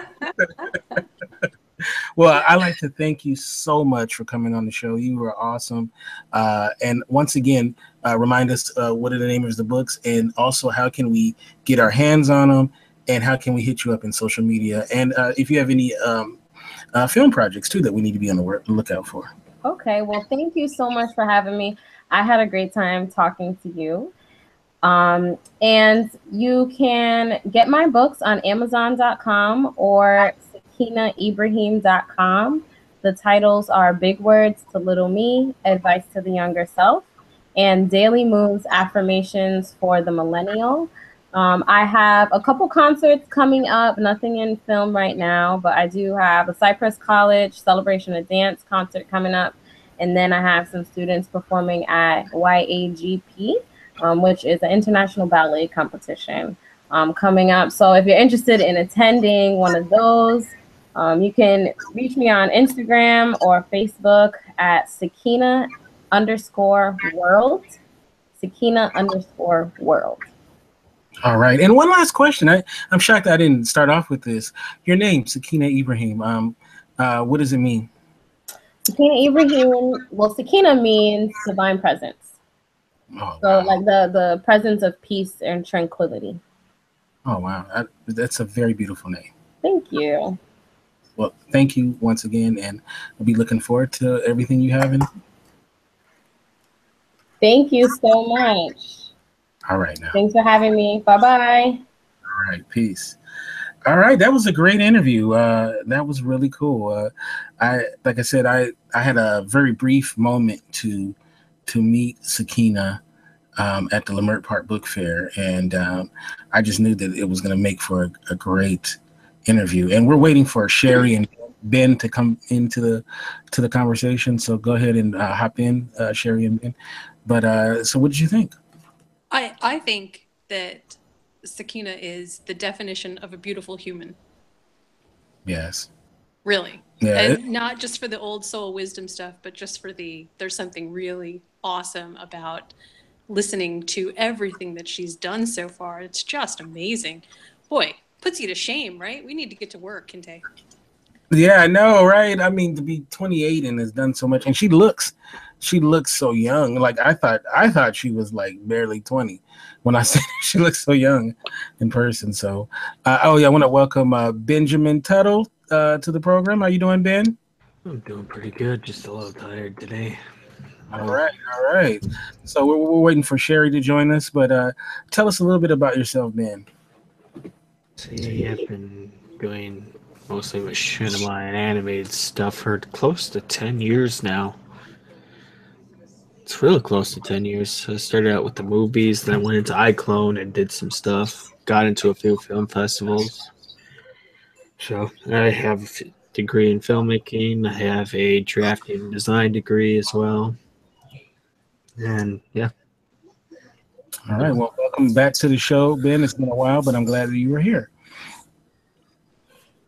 Well, I'd like to thank you so much for coming on the show. You were awesome. And once again, remind us what are the names of the books, and also how can we get our hands on them, and how can we hit you up in social media, and if you have any film projects too that we need to be on the lookout for. Okay, well, thank you so much for having me. I had a great time talking to you. And you can get my books on Amazon.com or SakinaIbrahim.com. The titles are Big Words to Little Me, Advice to the Younger Self, and Daily Moves, Affirmations for the Millennial. I have a couple concerts coming up, nothing in film right now, but I do have a Cypress College Celebration of Dance concert coming up. And then I have some students performing at YAGP, which is an international ballet competition coming up. So if you're interested in attending one of those, you can reach me on Instagram or Facebook at Sakina_world. Sakina_world. All right. And one last question. I'm shocked I didn't start off with this. Your name, Sakina Ibrahim. What does it mean? Sakina Ibrahim, well, Sakina means divine presence. Oh, so wow. like the presence of peace and tranquility. Oh, wow. That's a very beautiful name. Thank you. Well, thank you once again, and I'll be looking forward to everything you have in. Thank you so much. All right, now. Thanks for having me. Bye-bye. All right, peace. All right, that was a great interview. That was really cool. Like I said, I had a very brief moment to meet Sakina at the Leimert Park Book Fair, and I just knew that it was going to make for a great interview. And we're waiting for Sherry and Ben to come into the conversation. So go ahead and hop in, Sherry and Ben. But so, what did you think? I think that Sakina is the definition of a beautiful human. Yes. Really. Yeah. And not just for the old soul wisdom stuff, but just for there's something really awesome about listening to everything that she's done so far. It's just amazing. Boy, puts you to shame, right? We need to get to work, Kente. Yeah, I know, right? I mean, to be 28 and has done so much, and she looks so young. Like I thought she was like barely 20 when I said she looks so young in person. So, oh yeah, I want to welcome Benjamin Tuttle to the program. How you doing, Ben? I'm doing pretty good. Just a little tired today. All right. So we're waiting for Sherry to join us, but tell us a little bit about yourself, Ben. See, I've been doing mostly machinima and animated stuff for close to 10 years now. It's really close to 10 years. I started out with the movies, then I went into iClone and did some stuff. Got into a few film festivals. So I have a degree in filmmaking. I have a drafting and design degree as well. And yeah. All right. Well, welcome back to the show, Ben. It's been a while, but I'm glad that you were here.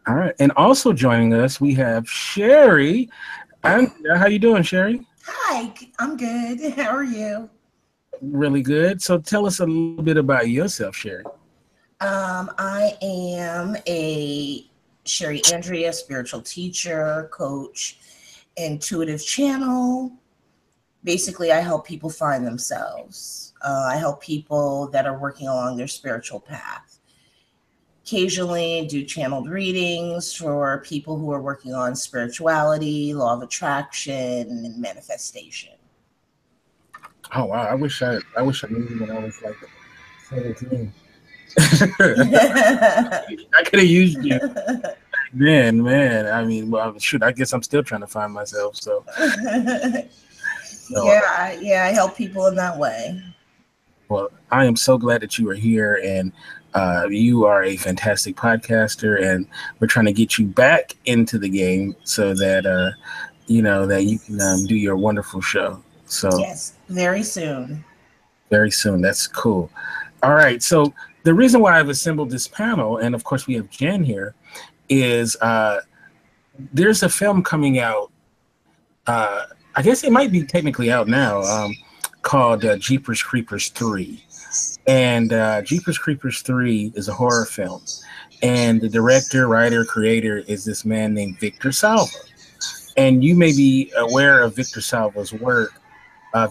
All right. And also joining us, we have Sherry. How you doing, Sherry? Hi, I'm good. How are you? Really good. So tell us a little bit about yourself, Sherry. I am a Sherry Andrea, spiritual teacher, coach, intuitive channel. Basically, I help people find themselves. I help people that are working along their spiritual path. Occasionally do channeled readings for people who are working on spirituality, law of attraction, and manifestation. Oh wow! I wish I knew you when I was like 17. I could have used you then, man. I mean, well, shoot, I guess I'm still trying to find myself. So, yeah, I help people in that way. Well, I am so glad that you are here, and you are a fantastic podcaster, and we're trying to get you back into the game so that that you can do your wonderful show. So yes, very soon. Very soon. That's cool. All right. So the reason why I've assembled this panel, and of course we have Jen here, is there's a film coming out. I guess it might be technically out now. Called Jeepers Creepers 3. And Jeepers Creepers 3 is a horror film. And the director, writer, creator is this man named Victor Salva. And you may be aware of Victor Salva's work.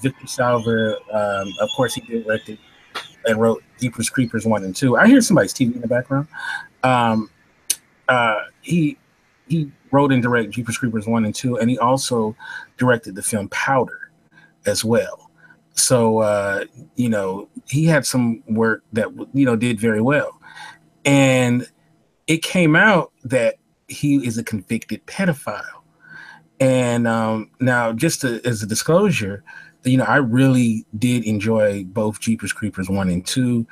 Victor Salva, of course, he directed and wrote Jeepers Creepers 1 and 2. I hear somebody's TV in the background. He wrote and directed Jeepers Creepers 1 and 2, and he also directed the film Powder as well. So, he had some work that, did very well. And it came out that he is a convicted pedophile. And now, just as a disclosure, I really did enjoy both Jeepers Creepers 1 and 2,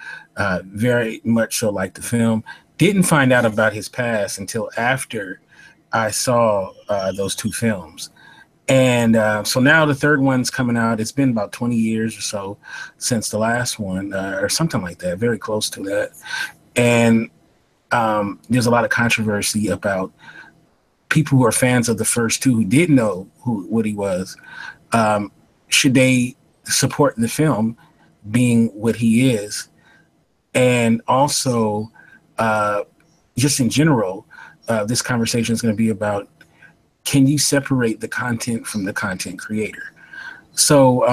very much so like the film. Didn't find out about his past until after I saw those two films. And so now the third one's coming out. It's been about 20 years or so since the last one, or something like that, very close to that. And there's a lot of controversy about people who are fans of the first two who didn't know what he was. Should they support the film being what he is? And also, just in general, this conversation is going to be about, can you separate the content from the content creator? So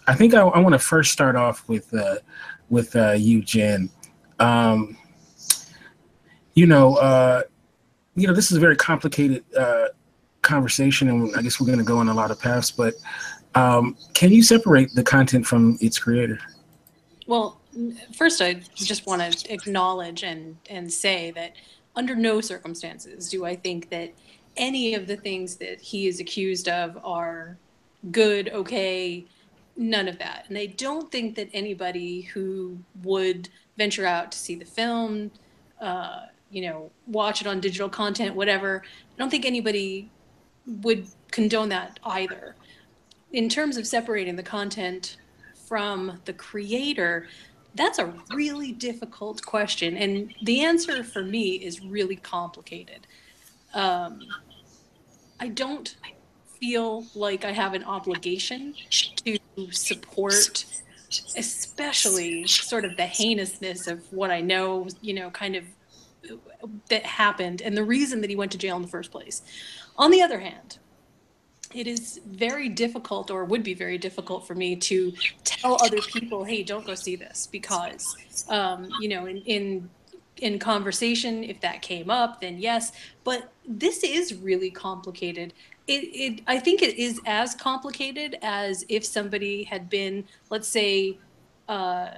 I think I want to first start off with you, Jen. This is a very complicated conversation, and I guess we're going to go on a lot of paths, but can you separate the content from its creator? Well, first, I just want to acknowledge and say that under no circumstances do I think that any of the things that he is accused of are good, okay, none of that. And I don't think that anybody who would venture out to see the film, watch it on digital content, whatever, I don't think anybody would condone that either. In terms of separating the content from the creator, that's a really difficult question. And the answer for me is really complicated. I don't feel like I have an obligation to support, especially sort of the heinousness of what I know, kind of that happened and the reason that he went to jail in the first place. On the other hand, it is very difficult, or would be very difficult for me to tell other people, hey, don't go see this, because, in conversation, if that came up, then yes. But this is really complicated. I think it is as complicated as if somebody had been, let's say,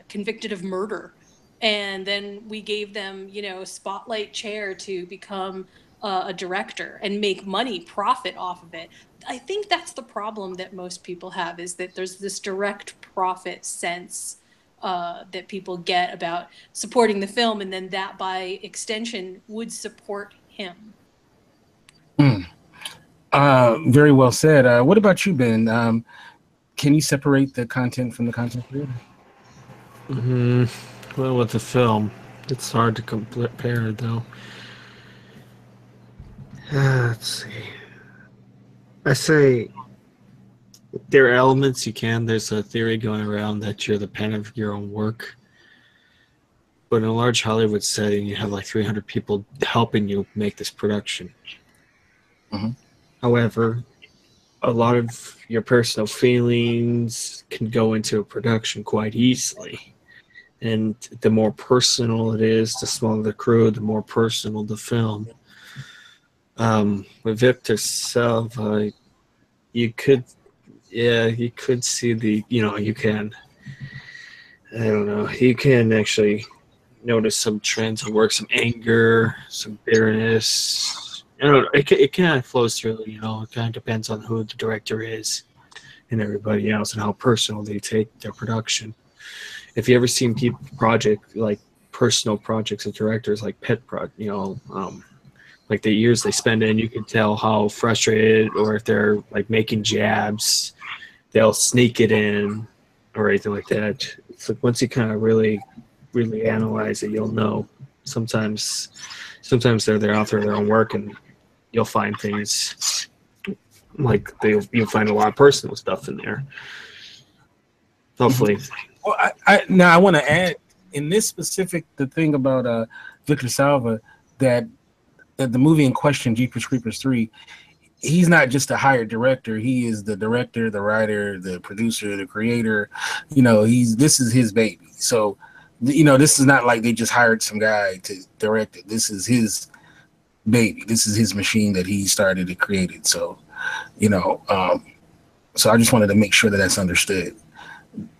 convicted of murder, and then we gave them, spotlight chair to become a director and make money, profit off of it. I think that's the problem that most people have, is that there's this direct profit sense that people get about supporting the film, and then that by extension would support him. Very well said. What about you, Ben? Can you separate the content from the content creator? Well, with the film, it's hard to compare, though. Let's see. I say there are elements you can. There's a theory going around that you're the pen of your own work. But in a large Hollywood setting, you have like 300 people helping you make this production. Mm-hmm. However, a lot of your personal feelings can go into a production quite easily. And the more personal it is, the smaller the crew, the more personal the film. With Victor Salva, you could see you can actually notice some trends of work, some anger, some bitterness. I don't know, it kind of flows through, it kind of depends on who the director is and everybody else and how personal they take their production. If you ever seen personal projects of directors, like pet project, like the years they spend in, you can tell how frustrated, or if they're like making jabs, they'll sneak it in or anything like that. It's like once you kind of really, really analyze it, you'll know. Sometimes they're the author of their own work, and you'll find things like you'll find a lot of personal stuff in there. Hopefully. Well, now I want to add in this specific the thing about Victor Salva that the movie in question, Jeepers Creepers 3, he's not just a hired director. He is the director, the writer, the producer, the creator. This is his baby. So, this is not like they just hired some guy to direct it. This is his baby. This is his machine that he started and created. So, so I just wanted to make sure that that's understood.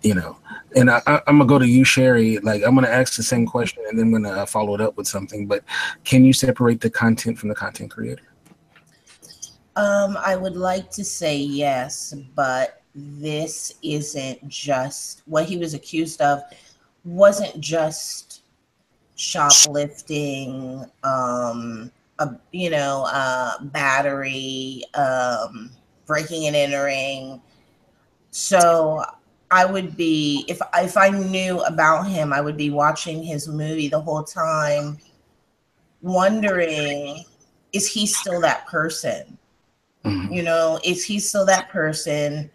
And I'm gonna go to you, Sherry. Like, I'm gonna ask the same question and then I'm gonna follow it up with something. But can you separate the content from the content creator? I would like to say yes, but this isn't just what he was accused of. Wasn't just shoplifting, battery, breaking and entering. So I would be, if I knew about him, I would be watching his movie the whole time, wondering, is he still that person? Mm-hmm. Is he still that person?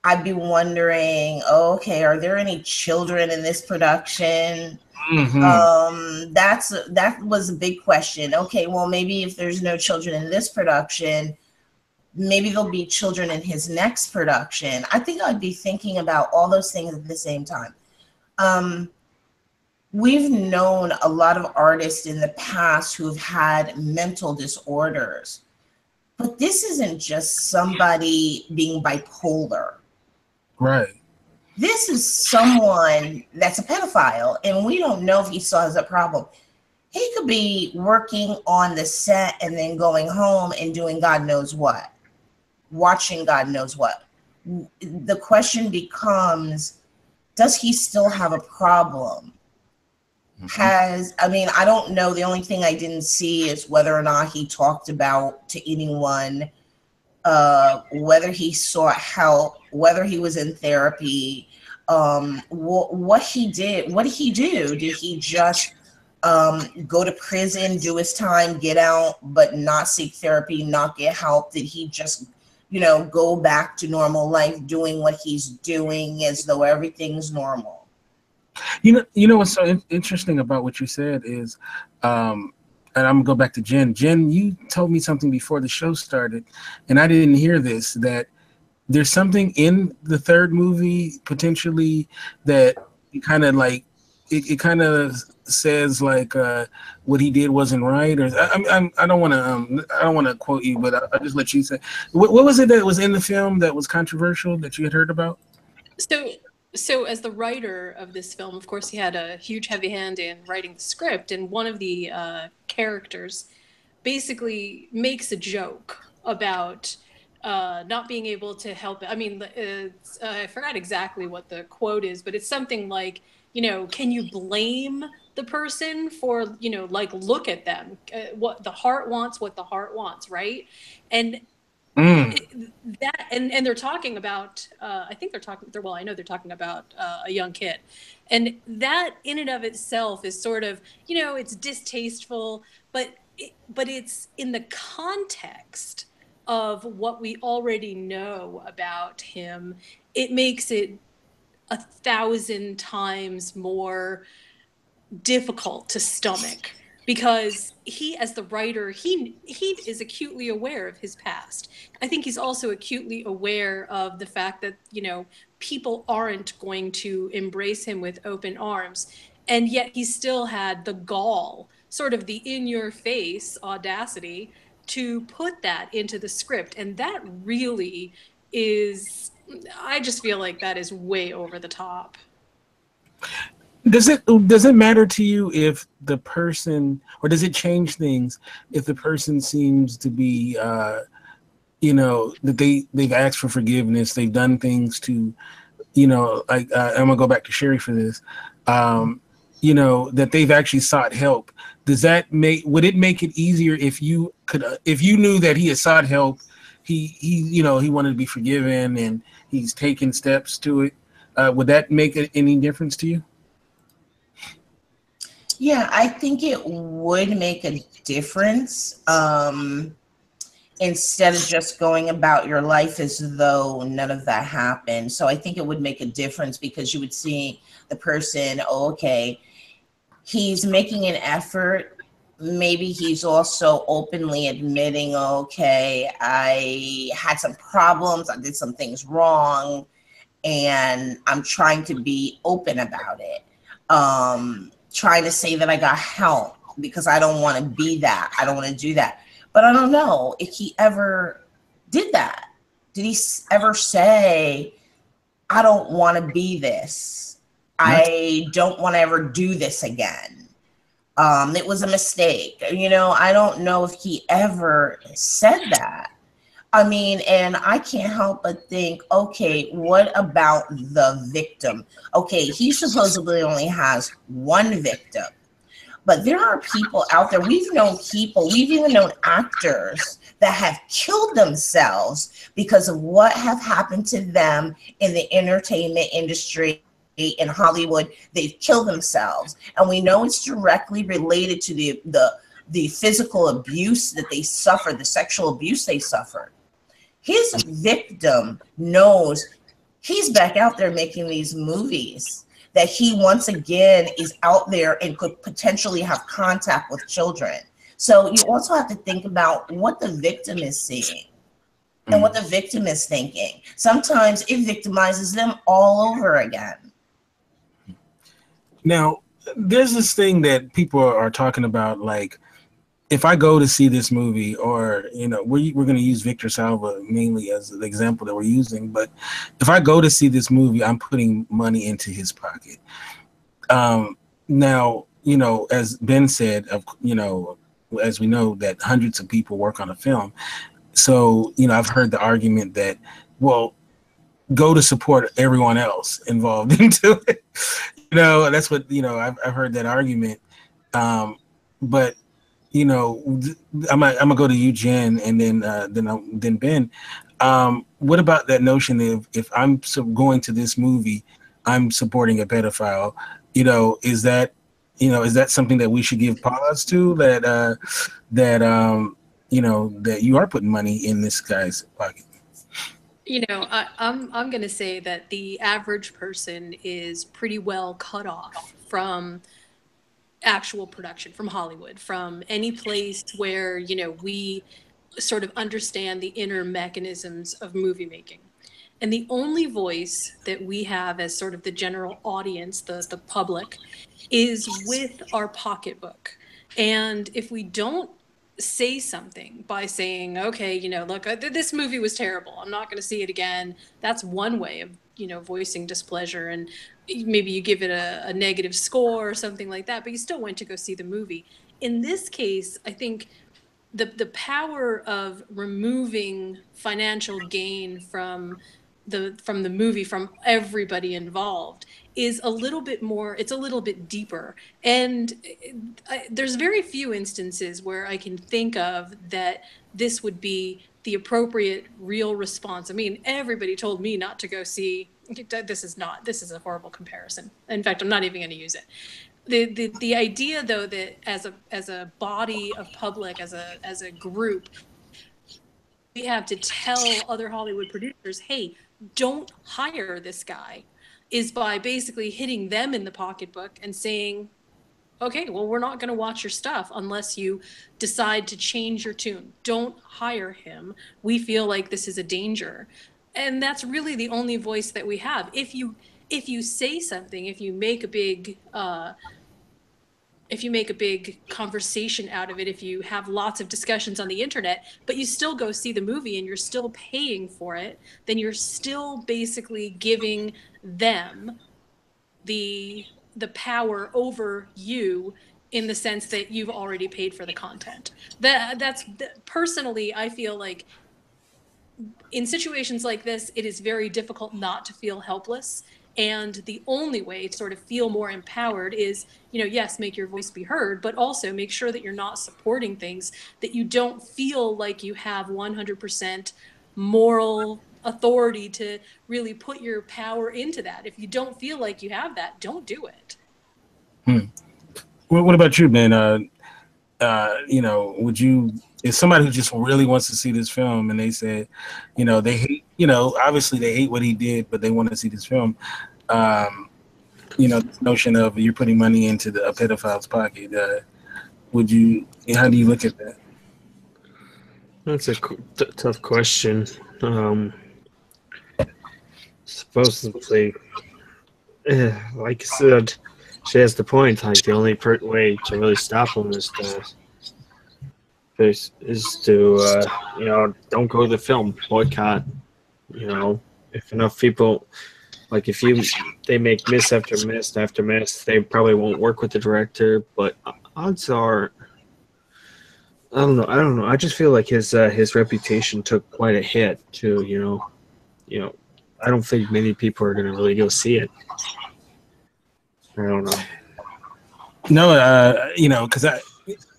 I'd be wondering, okay, are there any children in this production? Mm-hmm. That was a big question. Okay, well, maybe if there's no children in this production, maybe there'll be children in his next production. I think I'd be thinking about all those things at the same time. We've known a lot of artists in the past who've had mental disorders, but this isn't just somebody being bipolar. Right. This is someone that's a pedophile, and we don't know if he still has a problem. He could be working on the set and then going home and doing God knows what, watching God knows what. The question becomes, does he still have a problem? I don't know. The only thing I didn't see is whether or not he talked about to anyone, whether he sought help, whether he was in therapy, what he did. What did he do? Did he just go to prison, do his time, get out, but not seek therapy, not get help? Did he just, go back to normal life, doing what he's doing as though everything's normal? You know what's so interesting about what you said is, and I'm gonna go back to Jen. Jen, you told me something before the show started, and I didn't hear this, that there's something in the third movie potentially that kind of like it kind of says like what he did wasn't right, or I don't want to quote you, but I'll just let you say what was it that was in the film that was controversial that you had heard about? So as the writer of this film, of course, he had a huge heavy hand in writing the script, and one of the characters basically makes a joke about not being able to help it. I mean, I forgot exactly what the quote is, but it's something like, can you blame the person for, like, look at them, what the heart wants, right? And that, and they're talking about, I know they're talking about a young kid, and that in and of itself is sort of, it's distasteful, but it's in the context of what we already know about him, it makes it 1,000 times more difficult to stomach. Because he, as the writer, he is acutely aware of his past. I think he's also acutely aware of the fact that, people aren't going to embrace him with open arms. And yet he still had the gall, sort of the in-your-face audacity to put that into the script. And that really is, I just feel like that is way over the top. Does it matter to you if the person, or does it change things if the person seems to be, that they've asked for forgiveness, they've done things to, like I'm gonna go back to Sherry for this, that they've actually sought help. Would it make it easier if you knew that he had sought help, he wanted to be forgiven and he's taken steps to it? Would that make any difference to you? Yeah, I think it would make a difference. instead of just going about your life as though none of that happened. So I think it would make a difference, because you would see the person, oh, okay, he's making an effort. Maybe he's also openly admitting, okay, I had some problems, I did some things wrong, and I'm trying to be open about it. Trying to say that I got help, because I don't want to be that. I don't want to do that. But I don't know if he ever did that. Did he ever say, I don't want to be this. I don't want to ever do this again. It was a mistake. You know, I don't know if he ever said that. I mean, and I can't help but think, okay, what about the victim? Okay, he supposedly only has one victim. But there are people out there, we've known people, we've even known actors that have killed themselves because of what have happened to them in the entertainment industry in Hollywood. They've killed themselves. And we know it's directly related to the physical abuse that they suffered, the sexual abuse they suffered. His victim knows he's back out there making these movies, that he once again is out there and could potentially have contact with children. So you also have to think about what the victim is seeing and what the victim is thinking. Sometimes it victimizes them all over again. Now, there's this thing that people are talking about, like, if I go to see this movie, or, you know, we're going to use Victor Salva mainly as the example that we're using, but if I go to see this movie, I'm putting money into his pocket. Now, you know, as Ben said, you know, as we know that hundreds of people work on a film. So, you know, I've heard the argument that, well, go to support everyone else involved into it. You know, that's what, you know, I've heard that argument. But, you know, I'm gonna go to you, Jen, and then Ben. What about that notion of, if I'm going to this movie, I'm supporting a pedophile? You know, is that something that we should give pause to? You know, that you are putting money in this guy's pocket? You know, I'm going to say that the average person is pretty well cut off from actual production, from Hollywood, from any place where, you know, we sort of understand the inner mechanisms of movie making. And the only voice that we have as sort of the general audience, the public, is with our pocketbook. And if we don't say something by saying, okay, you know, look, this movie was terrible, I'm not going to see it again, that's one way of, you know, voicing displeasure. And maybe you give it a negative score or something like that, but you still went to go see the movie. In this case, I think the power of removing financial gain from the movie, from everybody involved, is a little bit more, it's a little bit deeper. And there's very few instances where I can think of that this would be the appropriate real response. I mean, everybody told me not to go see, this is a horrible comparison. In fact, I'm not even going to use it. The idea, though, that as a body of public, as a group, we have to tell other Hollywood producers, hey, don't hire this guy, is by basically hitting them in the pocketbook and saying, okay, well, we're not going to watch your stuff unless you decide to change your tune. Don't hire him. We feel like this is a danger. And that's really the only voice that we have. If you say something, if you make a big conversation out of it, if you have lots of discussions on the internet, but you still go see the movie and you're still paying for it, then you're still basically giving them the power over you, in the sense that you've already paid for the content. That's personally, I feel like in situations like this, it is very difficult not to feel helpless. And the only way to sort of feel more empowered is, you know, yes, make your voice be heard, but also make sure that you're not supporting things that you don't feel like you have 100% moral authority to really put your power into that. If you don't feel like you have that, don't do it. What about you, Ben? You know, would you if somebody who just really wants to see this film and they said, they hate, obviously they hate what he did, but they want to see this film. This notion of you're putting money into a pedophile's pocket. How do you look at that? That's a tough question. Supposedly, like I said, she has the point. Like the only way to really stop him is to don't go to the film, boycott. If enough people, like if they make miss after miss after miss, they probably won't work with the director. But odds are, I don't know. I just feel like his reputation took quite a hit too. I don't think many people are gonna really go see it. I don't know. No, because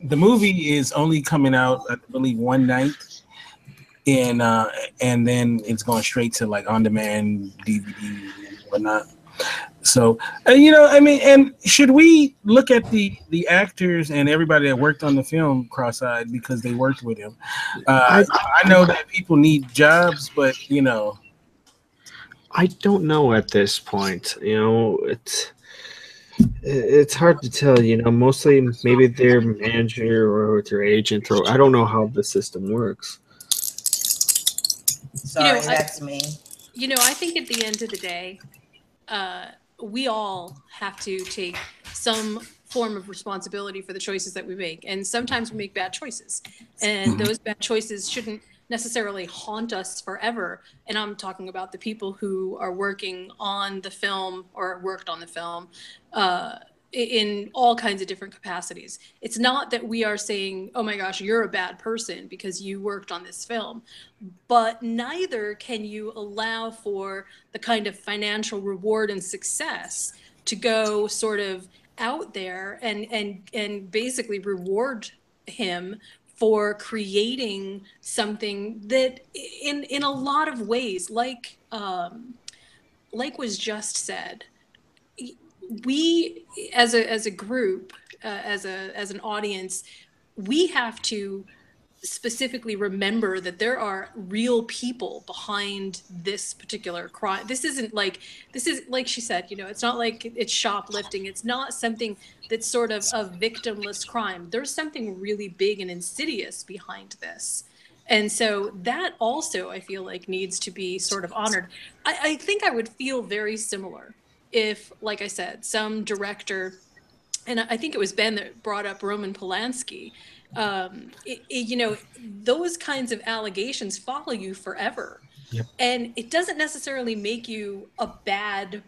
the movie is only coming out, I believe, one night, and then it's going straight to like on demand DVD and whatnot. So, and should we look at the actors and everybody that worked on the film cross-eyed because they worked with him? I know that people need jobs, but I don't know at this point. It's hard to tell. Mostly maybe their manager or their agent, or I don't know how the system works. Sorry, that's me. I think at the end of the day, we all have to take some form of responsibility for the choices that we make. And sometimes we make bad choices. And those bad choices shouldn't necessarily haunt us forever. And I'm talking about the people who are working on the film or worked on the film in all kinds of different capacities. It's not that we are saying, oh my gosh, you're a bad person because you worked on this film, but neither can you allow for the kind of financial reward and success to go sort of out there and basically reward him for creating something that in a lot of ways, like was just said, we as a group, as an audience, we have to specifically remember that there are real people behind this particular crime. This is like she said, it's not like it's shoplifting. It's not something that's sort of a victimless crime. There's something really big and insidious behind this. And so that also, I feel like, needs to be sort of honored. I think I would feel very similar if, like I said, some director, and I think it was Ben that brought up Roman Polanski, those kinds of allegations follow you forever. Yep. And it doesn't necessarily make you a bad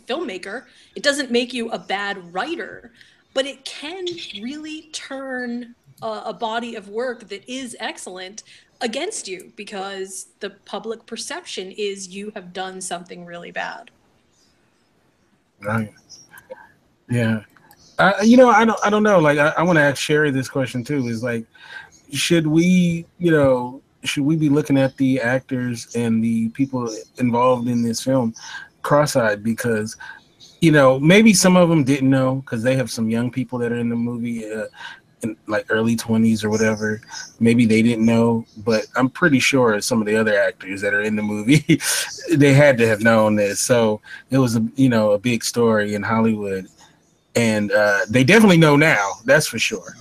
filmmaker. It doesn't make you a bad writer, but it can really turn a body of work that is excellent against you because the public perception is you have done something really bad. Right. Yeah. I don't know. Like, I want to ask Sherry this question too. Is like, should we be looking at the actors and the people involved in this film cross-eyed because, maybe some of them didn't know because they have some young people that are in the movie in like early 20s or whatever. Maybe they didn't know, but I'm pretty sure some of the other actors that are in the movie, they had to have known this. So it was a big story in Hollywood. And they definitely know now, that's for sure.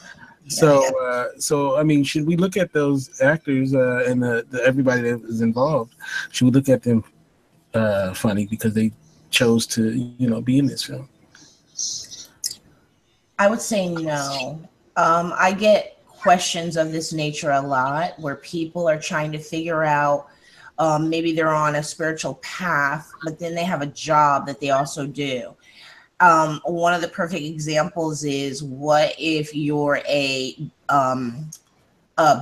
Yeah. So I mean, should we look at those actors and everybody that was involved? Should we look at them funny because they chose to, be in this film? I would say no. I get questions of this nature a lot where people are trying to figure out maybe they're on a spiritual path, but then they have a job that they also do. One of the perfect examples is, what if you're a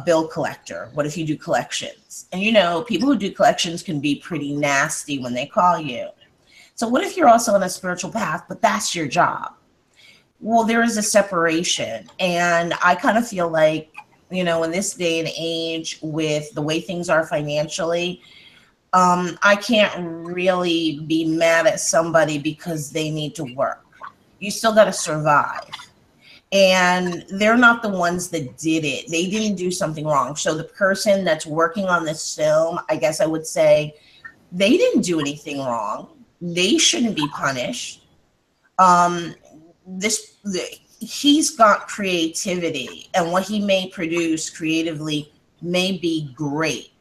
bill collector? What if you do collections? And people who do collections can be pretty nasty when they call you. So what if you're also on a spiritual path, but that's your job? Well, there is a separation. And I kind of feel like, in this day and age with the way things are financially, I can't really be mad at somebody because they need to work. You still got to survive. and they're not the ones that did it. They didn't do something wrong. So the person that's working on this film, I guess I would say, they didn't do anything wrong. They shouldn't be punished. He's got creativity, and what he may produce creatively may be great.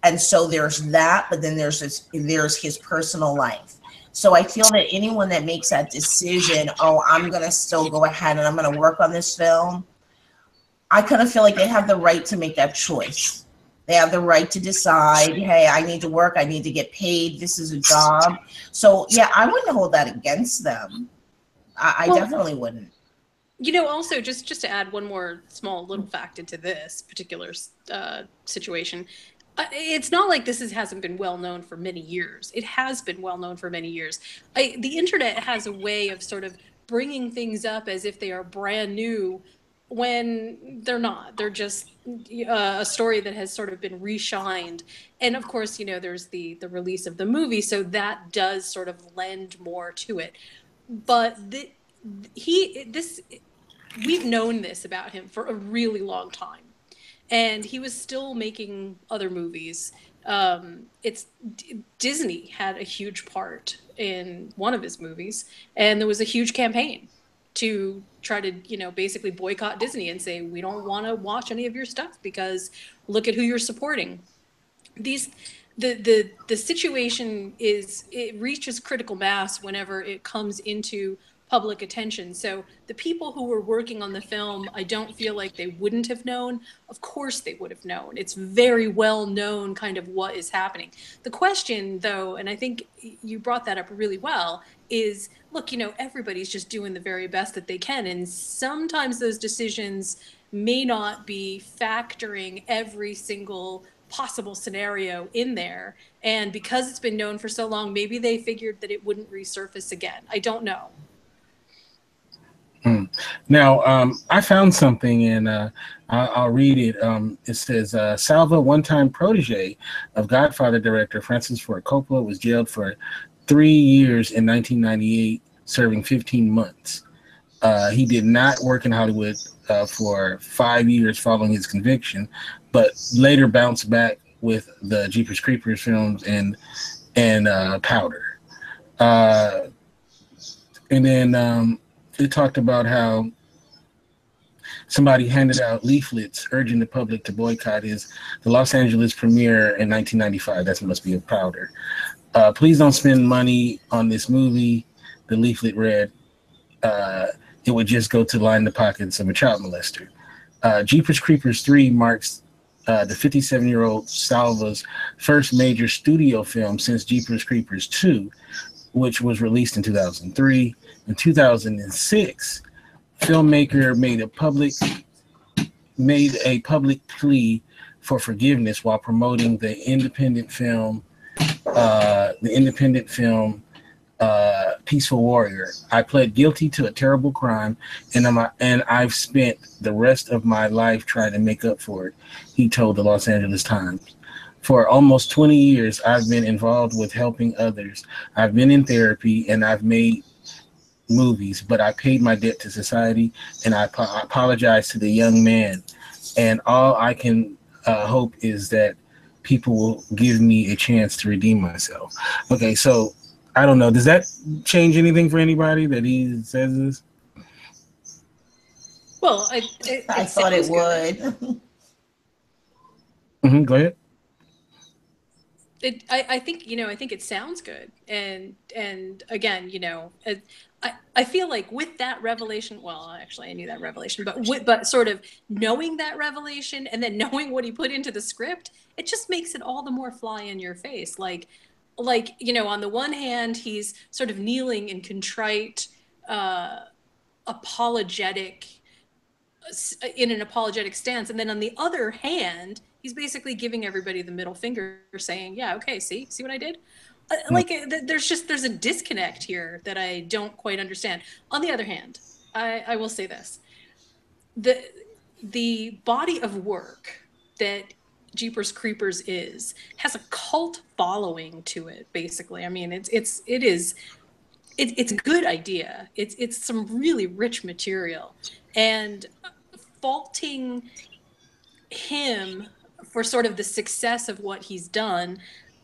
And so there's that, but then there's his personal life. So I feel that anyone that makes that decision, oh, I'm going to still go ahead and I'm going to work on this film, I kind of feel like they have the right to make that choice. They have the right to decide, hey, I need to work, I need to get paid, this is a job. So yeah, I wouldn't hold that against them. I definitely wouldn't. You know, also, just to add one more small little fact into this particular situation, it's not like this hasn't been well known for many years. It has been well known for many years. The internet has a way of sort of bringing things up as if they are brand new when they're not. They're just a story that has sort of been reshined. And of course, you know, there's the release of the movie, so that does sort of lend more to it. But we've known this about him for a really long time. And he was still making other movies. Disney had a huge part in one of his movies, and there was a huge campaign to try to, you know, basically boycott Disney and say, we don't want to watch any of your stuff because look at who you're supporting. The situation it reaches critical mass whenever it comes into public attention. So the people who were working on the film, I don't feel like they wouldn't have known. Of course they would have known. It's very well known kind of what is happening. The question, though, and I think you brought that up really well, is, look, you know, everybody's just doing the very best that they can. And sometimes those decisions may not be factoring every single possible scenario in there. And because it's been known for so long, maybe they figured that it wouldn't resurface again. I don't know. Now, I found something, and I'll read it. It says, Salva, one-time protege of Godfather director Francis Ford Coppola, was jailed for 3 years in 1998, serving 15 months. He did not work in Hollywood for 5 years following his conviction, but later bounced back with the Jeepers Creepers films and Powder. And then it talked about how somebody handed out leaflets urging the public to boycott the Los Angeles premiere in 1995. That must be a Powder. Please don't spend money on this movie. The leaflet read, it would just go to line the pockets of a child molester. Jeepers Creepers 3 marks the 57-year-old Salva's first major studio film since Jeepers Creepers 2, which was released in 2003. In 2006, filmmaker made a public plea for forgiveness while promoting the independent film Peaceful Warrior. I pled guilty to a terrible crime, and I've spent the rest of my life trying to make up for it, he told the Los Angeles Times. For almost 20 years, I've been involved with helping others. I've been in therapy, and I've made movies, but I paid my debt to society, and I apologize to the young man. And all I can hope is that people will give me a chance to redeem myself. Okay, so I don't know. Does that change anything for anybody that he says this? Well, I thought it would. Go ahead. I think, you know, I think it sounds good. And again, you know, I feel like with that revelation, well, actually I knew that revelation, but sort of knowing that revelation and then knowing what he put into the script, it just makes it all the more fly in your face. Like, you know, on the one hand, he's sort of kneeling in contrite, apologetic stance. And then on the other hand, he's basically giving everybody the middle finger, saying, yeah, okay, see what I did? Like, there's a disconnect here that I don't quite understand. On the other hand, I will say this. The body of work that Jeepers Creepers has a cult following to it, basically. I mean, it's a good idea. It's some really rich material. and faulting him for sort of the success of what he's done,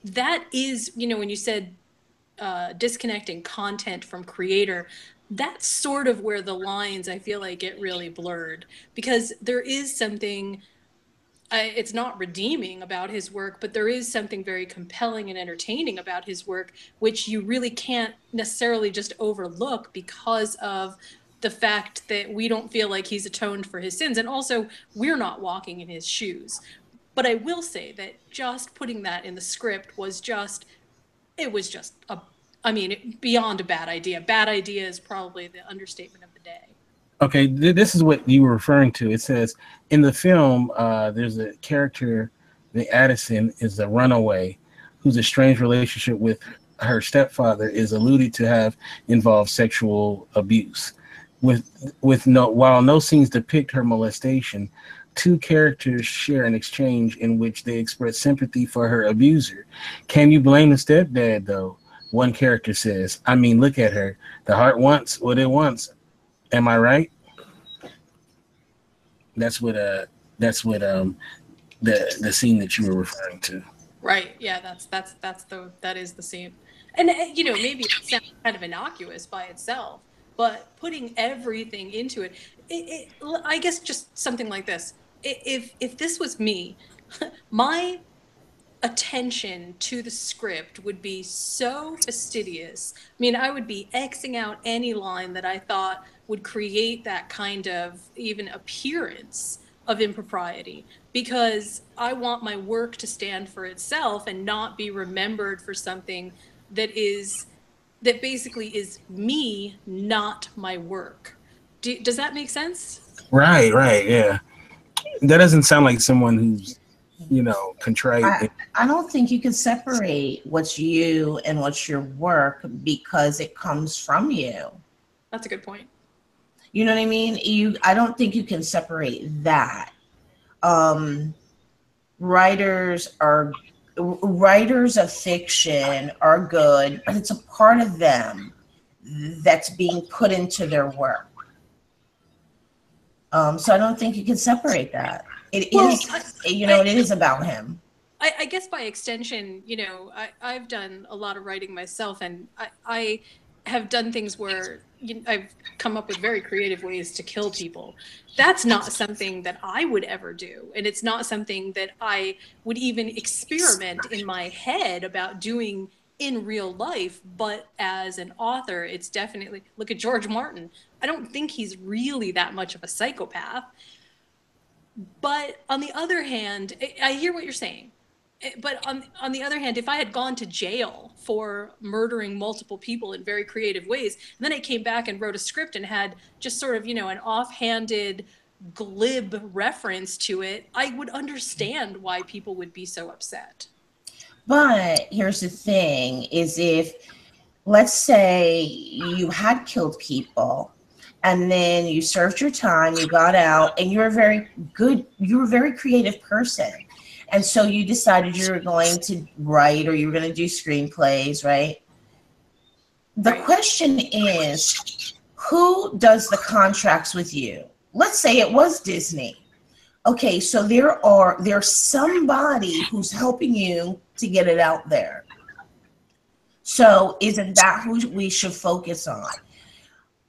that is, you know, when you said disconnecting content from creator, that's sort of where the lines, I feel like, get really blurred, because there is something, it's not redeeming about his work, but there is something very compelling and entertaining about his work, which you really can't necessarily just overlook because of the fact that we don't feel like he's atoned for his sins. And also, we're not walking in his shoes. But I will say that just putting that in the script was just, it was just a, I mean, beyond a bad idea. Bad idea is probably the understatement of the day. Okay, this is what you were referring to. It says in the film, there's a character, the Addison is a runaway whose estranged relationship with her stepfather is alluded to have involved sexual abuse. While no scenes depict her molestation, two characters share an exchange in which they express sympathy for her abuser. Can you blame the stepdad, though? One character says, I mean, look at her. The heart wants what it wants. Am I right? That's what the scene that you were referring to. Right. Yeah, that is the scene. And you know, maybe it sounds kind of innocuous by itself, but putting everything into it, I guess just something like this. If this was me, my attention to the script would be so fastidious. I mean, I would be Xing out any line that I thought would create that kind of even appearance of impropriety, because I want my work to stand for itself and not be remembered for something that basically is me, not my work. Does that make sense? Right, yeah. That doesn't sound like someone who's, you know, contrite. I don't think you can separate what's you and what's your work because it comes from you. That's a good point. You know what I mean? I don't think you can separate that. Writers of fiction are good, but it's a part of them that's being put into their work. So I don't think you can separate that. It is about him. I guess by extension, you know, I've done a lot of writing myself, and I have done things where I've come up with very creative ways to kill people. That's not something that I would ever do. And it's not something that I would even experiment in my head about doing in real life. But as an author, it's definitely, look at George Martin. I don't think he's really that much of a psychopath. But on the other hand, I hear what you're saying. But on the other hand, if I had gone to jail for murdering multiple people in very creative ways, and then I came back and wrote a script and had just sort of, you know, an offhanded, glib reference to it, I would understand why people would be so upset. But here's the thing, is if, let's say you had killed people and then you served your time, you got out, and you're a very creative person. And so you decided you were going to write, or you were going to do screenplays, right? The question is, who does the contracts with you? Let's say it was Disney. Okay, so there's somebody who's helping you to get it out there. So isn't that who we should focus on?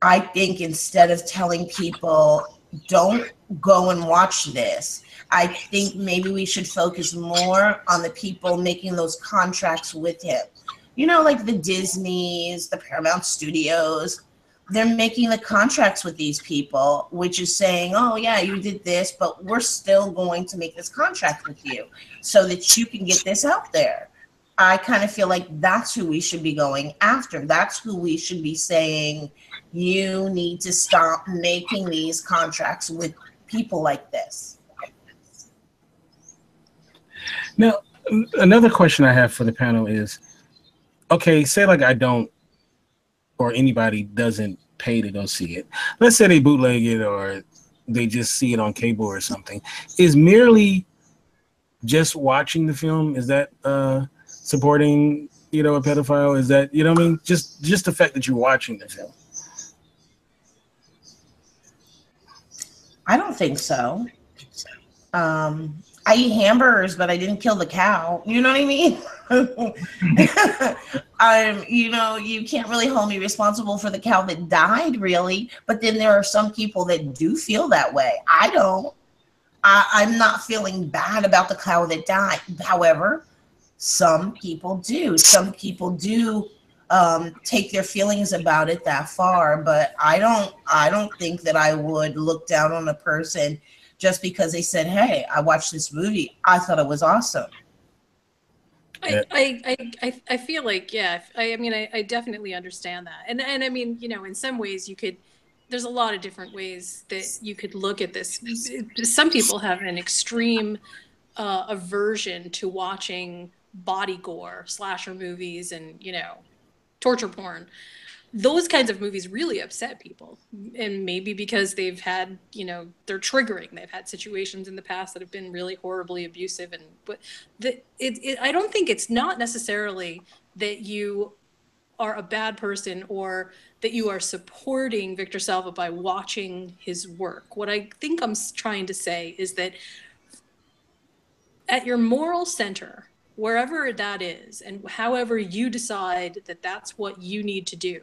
I think instead of telling people, don't go and watch this, I think maybe we should focus more on the people making those contracts with him. You know, like the Disneys, the Paramount Studios, they're making the contracts with these people, which is saying, oh yeah, you did this, but we're still going to make this contract with you so that you can get this out there. I kind of feel like that's who we should be going after. That's who we should be saying, you need to stop making these contracts with people like this. Now, another question I have for the panel is, okay, say like I don't, or anybody doesn't pay to go see it. Let's say they bootleg it or they just see it on cable or something. Is merely just watching the film, is that supporting, you know, a pedophile? Is that, you know what I mean? Just the fact that you're watching the film. I don't think so. I eat hamburgers, but I didn't kill the cow. You know what I mean? You can't really hold me responsible for the cow that died, really. But then there are some people that do feel that way. I don't. I'm not feeling bad about the cow that died. However, some people do. Some people do take their feelings about it that far. But I don't think that I would look down on a person just because they said, "Hey, I watched this movie. I thought it was awesome." I feel like, yeah, I mean, I definitely understand that. And I mean, in some ways there's a lot of different ways that you could look at this. Some people have an extreme aversion to watching body gore, slasher movies, and, torture porn. Those kinds of movies really upset people, and maybe because they've had, they're triggering. They've had situations in the past that have been really horribly abusive, but I don't think it's not necessarily that you are a bad person or that you are supporting Victor Salva by watching his work. What I think I'm trying to say is that at your moral center, wherever that is, and however you decide that that's what you need to do,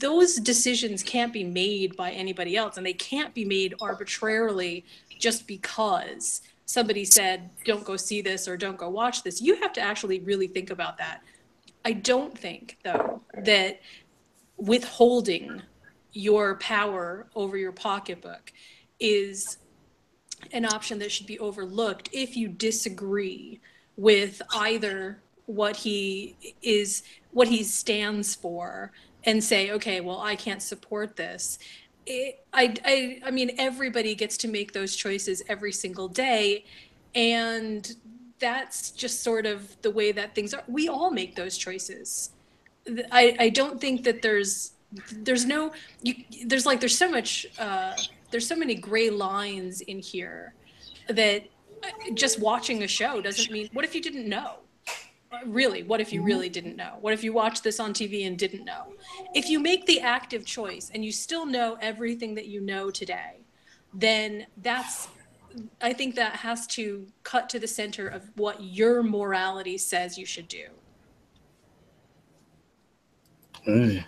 those decisions can't be made by anybody else, and they can't be made arbitrarily just because somebody said, don't go see this or don't go watch this. You have to actually really think about that. I don't think, though, that withholding your power over your pocketbook is an option that should be overlooked if you disagree with either what he stands for and say, okay, well, I can't support this. I mean, everybody gets to make those choices every single day, and that's just sort of the way that things are. We all make those choices. I don't think that there's so many gray lines in here that just watching a show doesn't mean. What if you didn't know? Really, what if you really didn't know? What if you watched this on TV and didn't know? If you make the active choice and you still know everything that you know today, then I think that has to cut to the center of what your morality says you should do. Go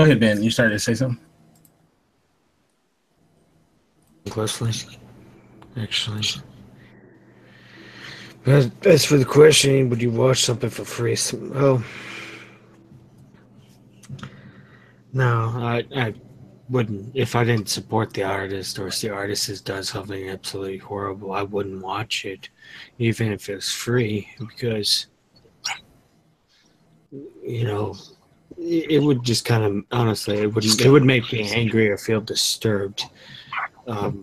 ahead, Ben. You started to say something? Leslie, actually. As for the question, would you watch something for free? Well, no, I wouldn't. If I didn't support the artist, or if the artist has done something absolutely horrible, I wouldn't watch it, even if it was free, because, it would just kind of, honestly, it would make me angry or feel disturbed.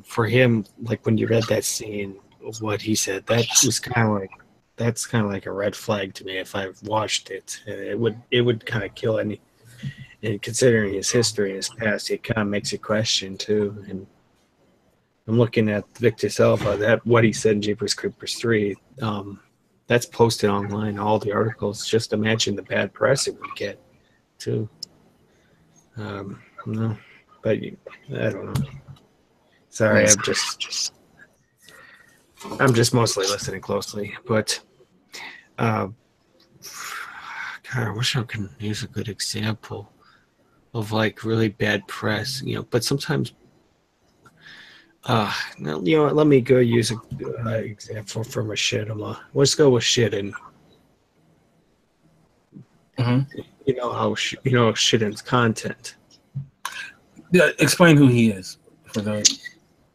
For him, like when you read that scene, what he said, that's kind of like a red flag to me. If I watched it, it would kind of kill any. And considering his history and his past, it kind of makes you question too. And I'm looking at Victor Salva, that what he said in Jeepers Creepers 3. That's posted online, all the articles. Just imagine the bad press it would get too. No, but I don't know. Sorry, I'm just mostly listening closely, but God, I wish I could use a good example of like really bad press, but sometimes, let me go use an example from Machinima. Let's go with Shiden. Mm-hmm. Shiden's content. Yeah, explain who he is for those.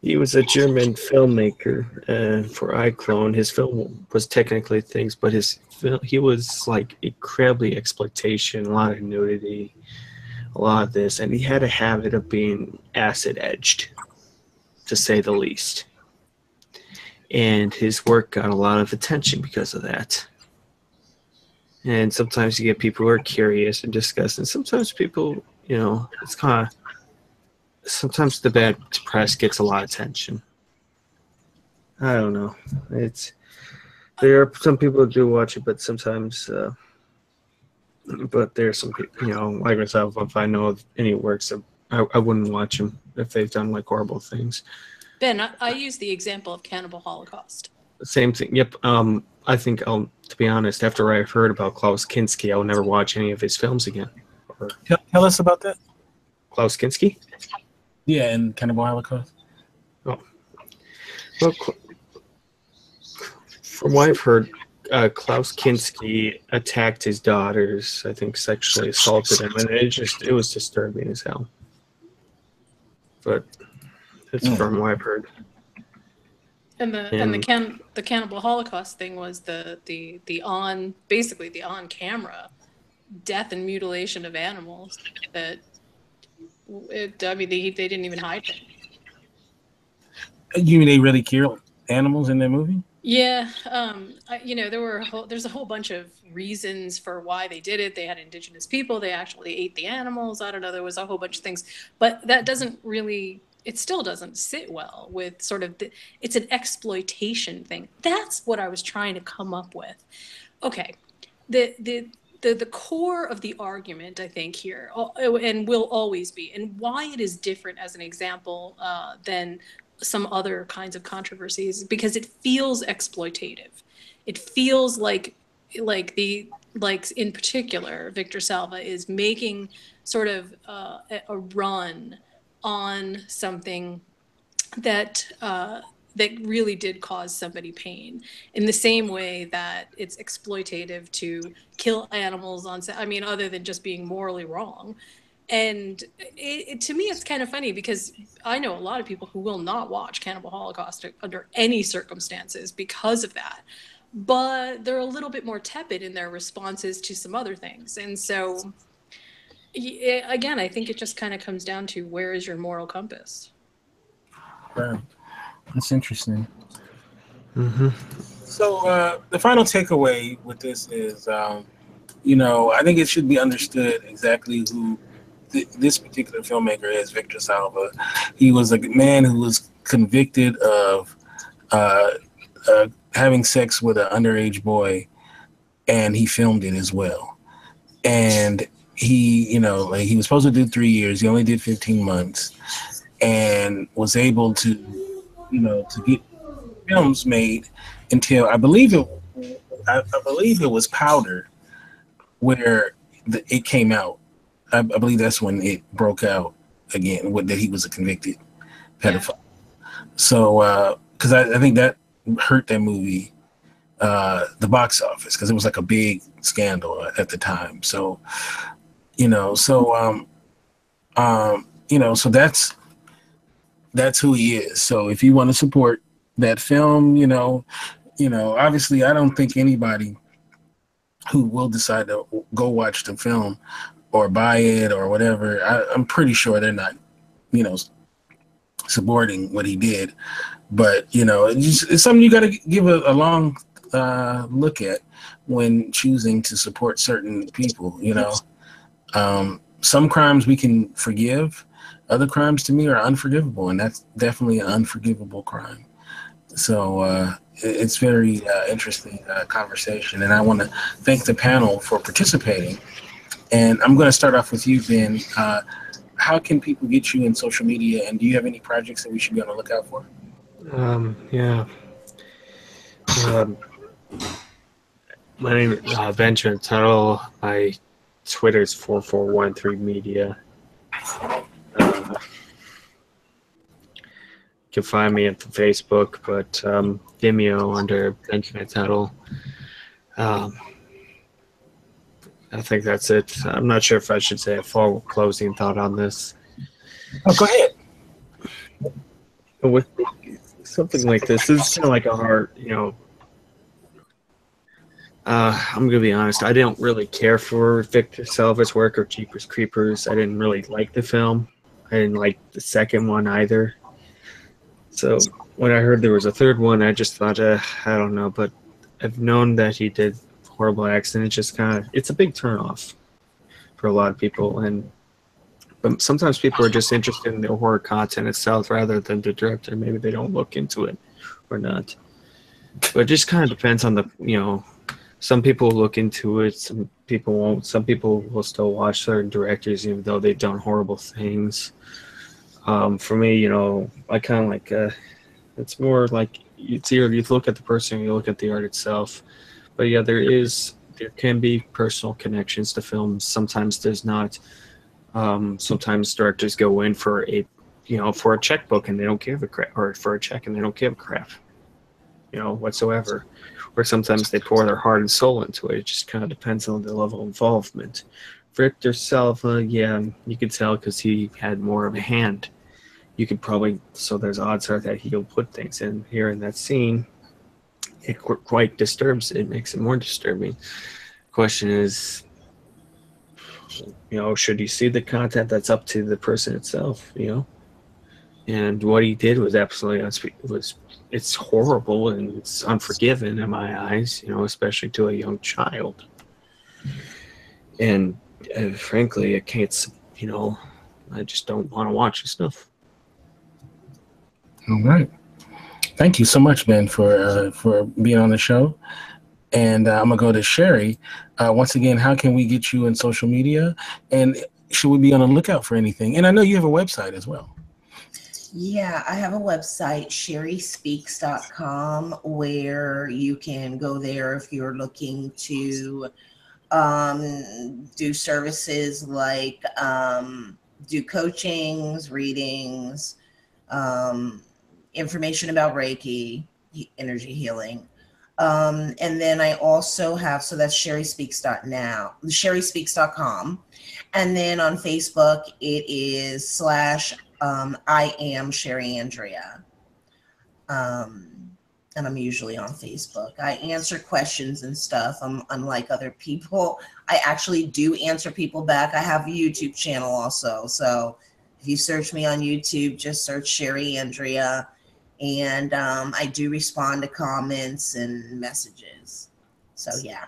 He was a German filmmaker, and for iClone, his film was technically things, but he was like incredibly exploitation, a lot of nudity, a lot of this, and he had a habit of being acid edged, to say the least. And his work got a lot of attention because of that. And sometimes you get people who are curious and discuss, and sometimes people, it's kind of. Sometimes the bad press gets a lot of attention. I don't know. There are some people that do watch it, but sometimes, but there are some people, like myself, if I know of any works of I wouldn't watch them if they've done like horrible things. Ben, I use the example of Cannibal Holocaust. Same thing. Yep. I think to be honest, after I heard about Klaus Kinski, I will never watch any of his films again. Tell us about that. Klaus Kinski? Yeah, and Cannibal Holocaust. Oh. Well, from what I've heard, Klaus Kinski attacked his daughters, I think sexually assaulted them, and it was disturbing as hell. But it's from what I've heard. And the Cannibal Holocaust thing was the on camera death and mutilation of animals that they didn't even hide it. You mean they really killed animals in that movie? Yeah, there's a whole bunch of reasons for why they did it. They had indigenous people. They actually ate the animals. I don't know. There was a whole bunch of things, but that doesn't really. It still doesn't sit well with sort of it's an exploitation thing. That's what I was trying to come up with. Okay, the core of the argument, I think, here, and will always be, and why it is different as an example than some other kinds of controversies, because it feels exploitative. It feels like in particular, Victor Salva is making sort of a run on something that really did cause somebody pain, in the same way that it's exploitative to kill animals on set. I mean, other than just being morally wrong. And to me, it's kind of funny because I know a lot of people who will not watch Cannibal Holocaust under any circumstances because of that. But they're a little bit more tepid in their responses to some other things. And so, again, I think it just kind of comes down to where is your moral compass? Right. That's interesting. Mm-hmm. So the final takeaway with this is, I think it should be understood exactly who this particular filmmaker is, Victor Salva. He was a man who was convicted of having sex with an underage boy, and he filmed it as well. And he, he was supposed to do 3 years. He only did 15 months, and was able to, to get films made until I believe it was Powder, where it came out. I believe that's when it broke out again, that he was a convicted pedophile. Yeah. So, because I think that hurt that movie, the box office, because it was like a big scandal at the time. So, so that's who he is. So if you want to support that film, obviously I don't think anybody who will decide to go watch the film or buy it or whatever, I'm pretty sure they're not, supporting what he did. But, it's something you got to give a long look at when choosing to support certain people, Some crimes we can forgive. Other crimes to me are unforgivable, and that's definitely an unforgivable crime. So it's very interesting conversation, and I want to thank the panel for participating. And I'm going to start off with you, Ben. How can people get you in social media, and do you have any projects that we should be on the lookout for? Yeah. My name is Benjamin Tuttle. My Twitter is 4413media. You can find me at Facebook, but Vimeo under Benjamin Tuttle. I think that's it. I'm not sure if I should say a full closing thought on this. Oh, go ahead. With something like this is kind of like a hard, I'm going to be honest. I don't really care for Victor Salva's work or Jeepers Creepers. I didn't really like the film. I didn't like the second one either. So when I heard there was a third one, I just thought, I don't know. But I've known that he did horrible acts, and it's a big turnoff for a lot of people. But sometimes people are just interested in the horror content itself rather than the director. Maybe they don't look into it or not. But it just kind of depends on the some people look into it, some people won't. Some people will still watch certain directors even though they've done horrible things. For me, you know, I kind of like it's more like it's either you look at the person or you look at the art itself. But yeah, there can be personal connections to films. Sometimes there's not. Sometimes directors go in for for a checkbook and they don't give a crap, or for a check and they don't give a crap, whatsoever. Or sometimes they pour their heart and soul into it. It just kind of depends on the level of involvement. Victor Salva, yeah, you could tell because he had more of a hand. You could probably, so there's odds are that he'll put things in here in that scene. It quite disturbs it, makes it more disturbing. Question is, should you see the content? That's up to the person itself, And what he did was absolutely it's horrible and it's unforgiven in my eyes, especially to a young child. And frankly, I can't, I just don't want to watch this stuff. All right. Thank you so much, Ben, for being on the show. And I'm going to go to Sherry. Once again, how can we get you in social media? And should we be on the lookout for anything? And I know you have a website as well. Yeah, I have a website, sherryspeaks.com, where you can go there if you're looking to do services like do coachings, readings, information about Reiki, energy healing. And then I also have, so that's sherryspeaks.com. And then on Facebook, it is / I am Sherry Andrea. And I'm usually on Facebook. I answer questions and stuff. Unlike other people, I actually do answer people back. I have a YouTube channel also. So if you search me on YouTube, just search Sherry Andrea. And I do respond to comments and messages. So, yeah.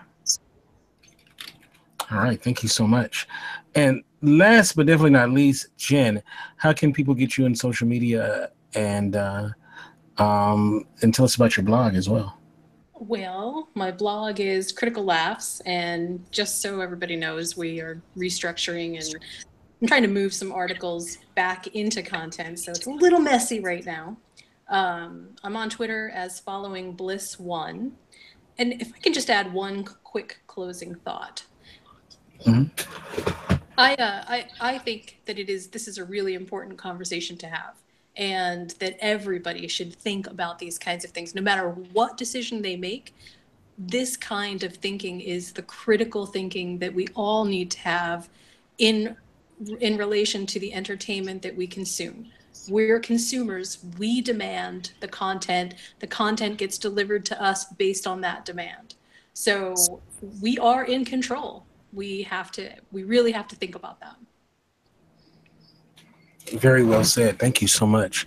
All right. Thank you so much. And last but definitely not least, Jen, how can people get you in social media and tell us about your blog as well? Well, my blog is Critical Laughs, and just so everybody knows, we are restructuring and I'm trying to move some articles back into content, so it's a little messy right now. I'm on Twitter as following Bliss1. And if I can just add one quick closing thought. Mm-hmm. I think that this is a really important conversation to have, and that everybody should think about these kinds of things, no matter what decision they make. This kind of thinking is the critical thinking that we all need to have in relation to the entertainment that we consume. We're consumers. We demand the content. The content gets delivered to us based on that demand. So we are in control. We really have to think about that. Very well said. Thank you so much.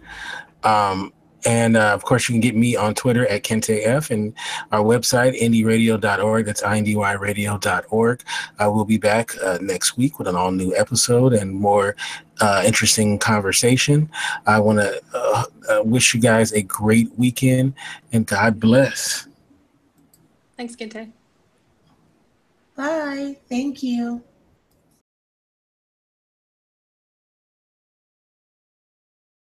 And of course, you can get me on Twitter at KenteF and our website, indyradio.org. That's indyradio.org. We'll be back next week with an all new episode and more interesting conversation. I want to wish you guys a great weekend and God bless. Thanks, Kente. Bye. Thank you.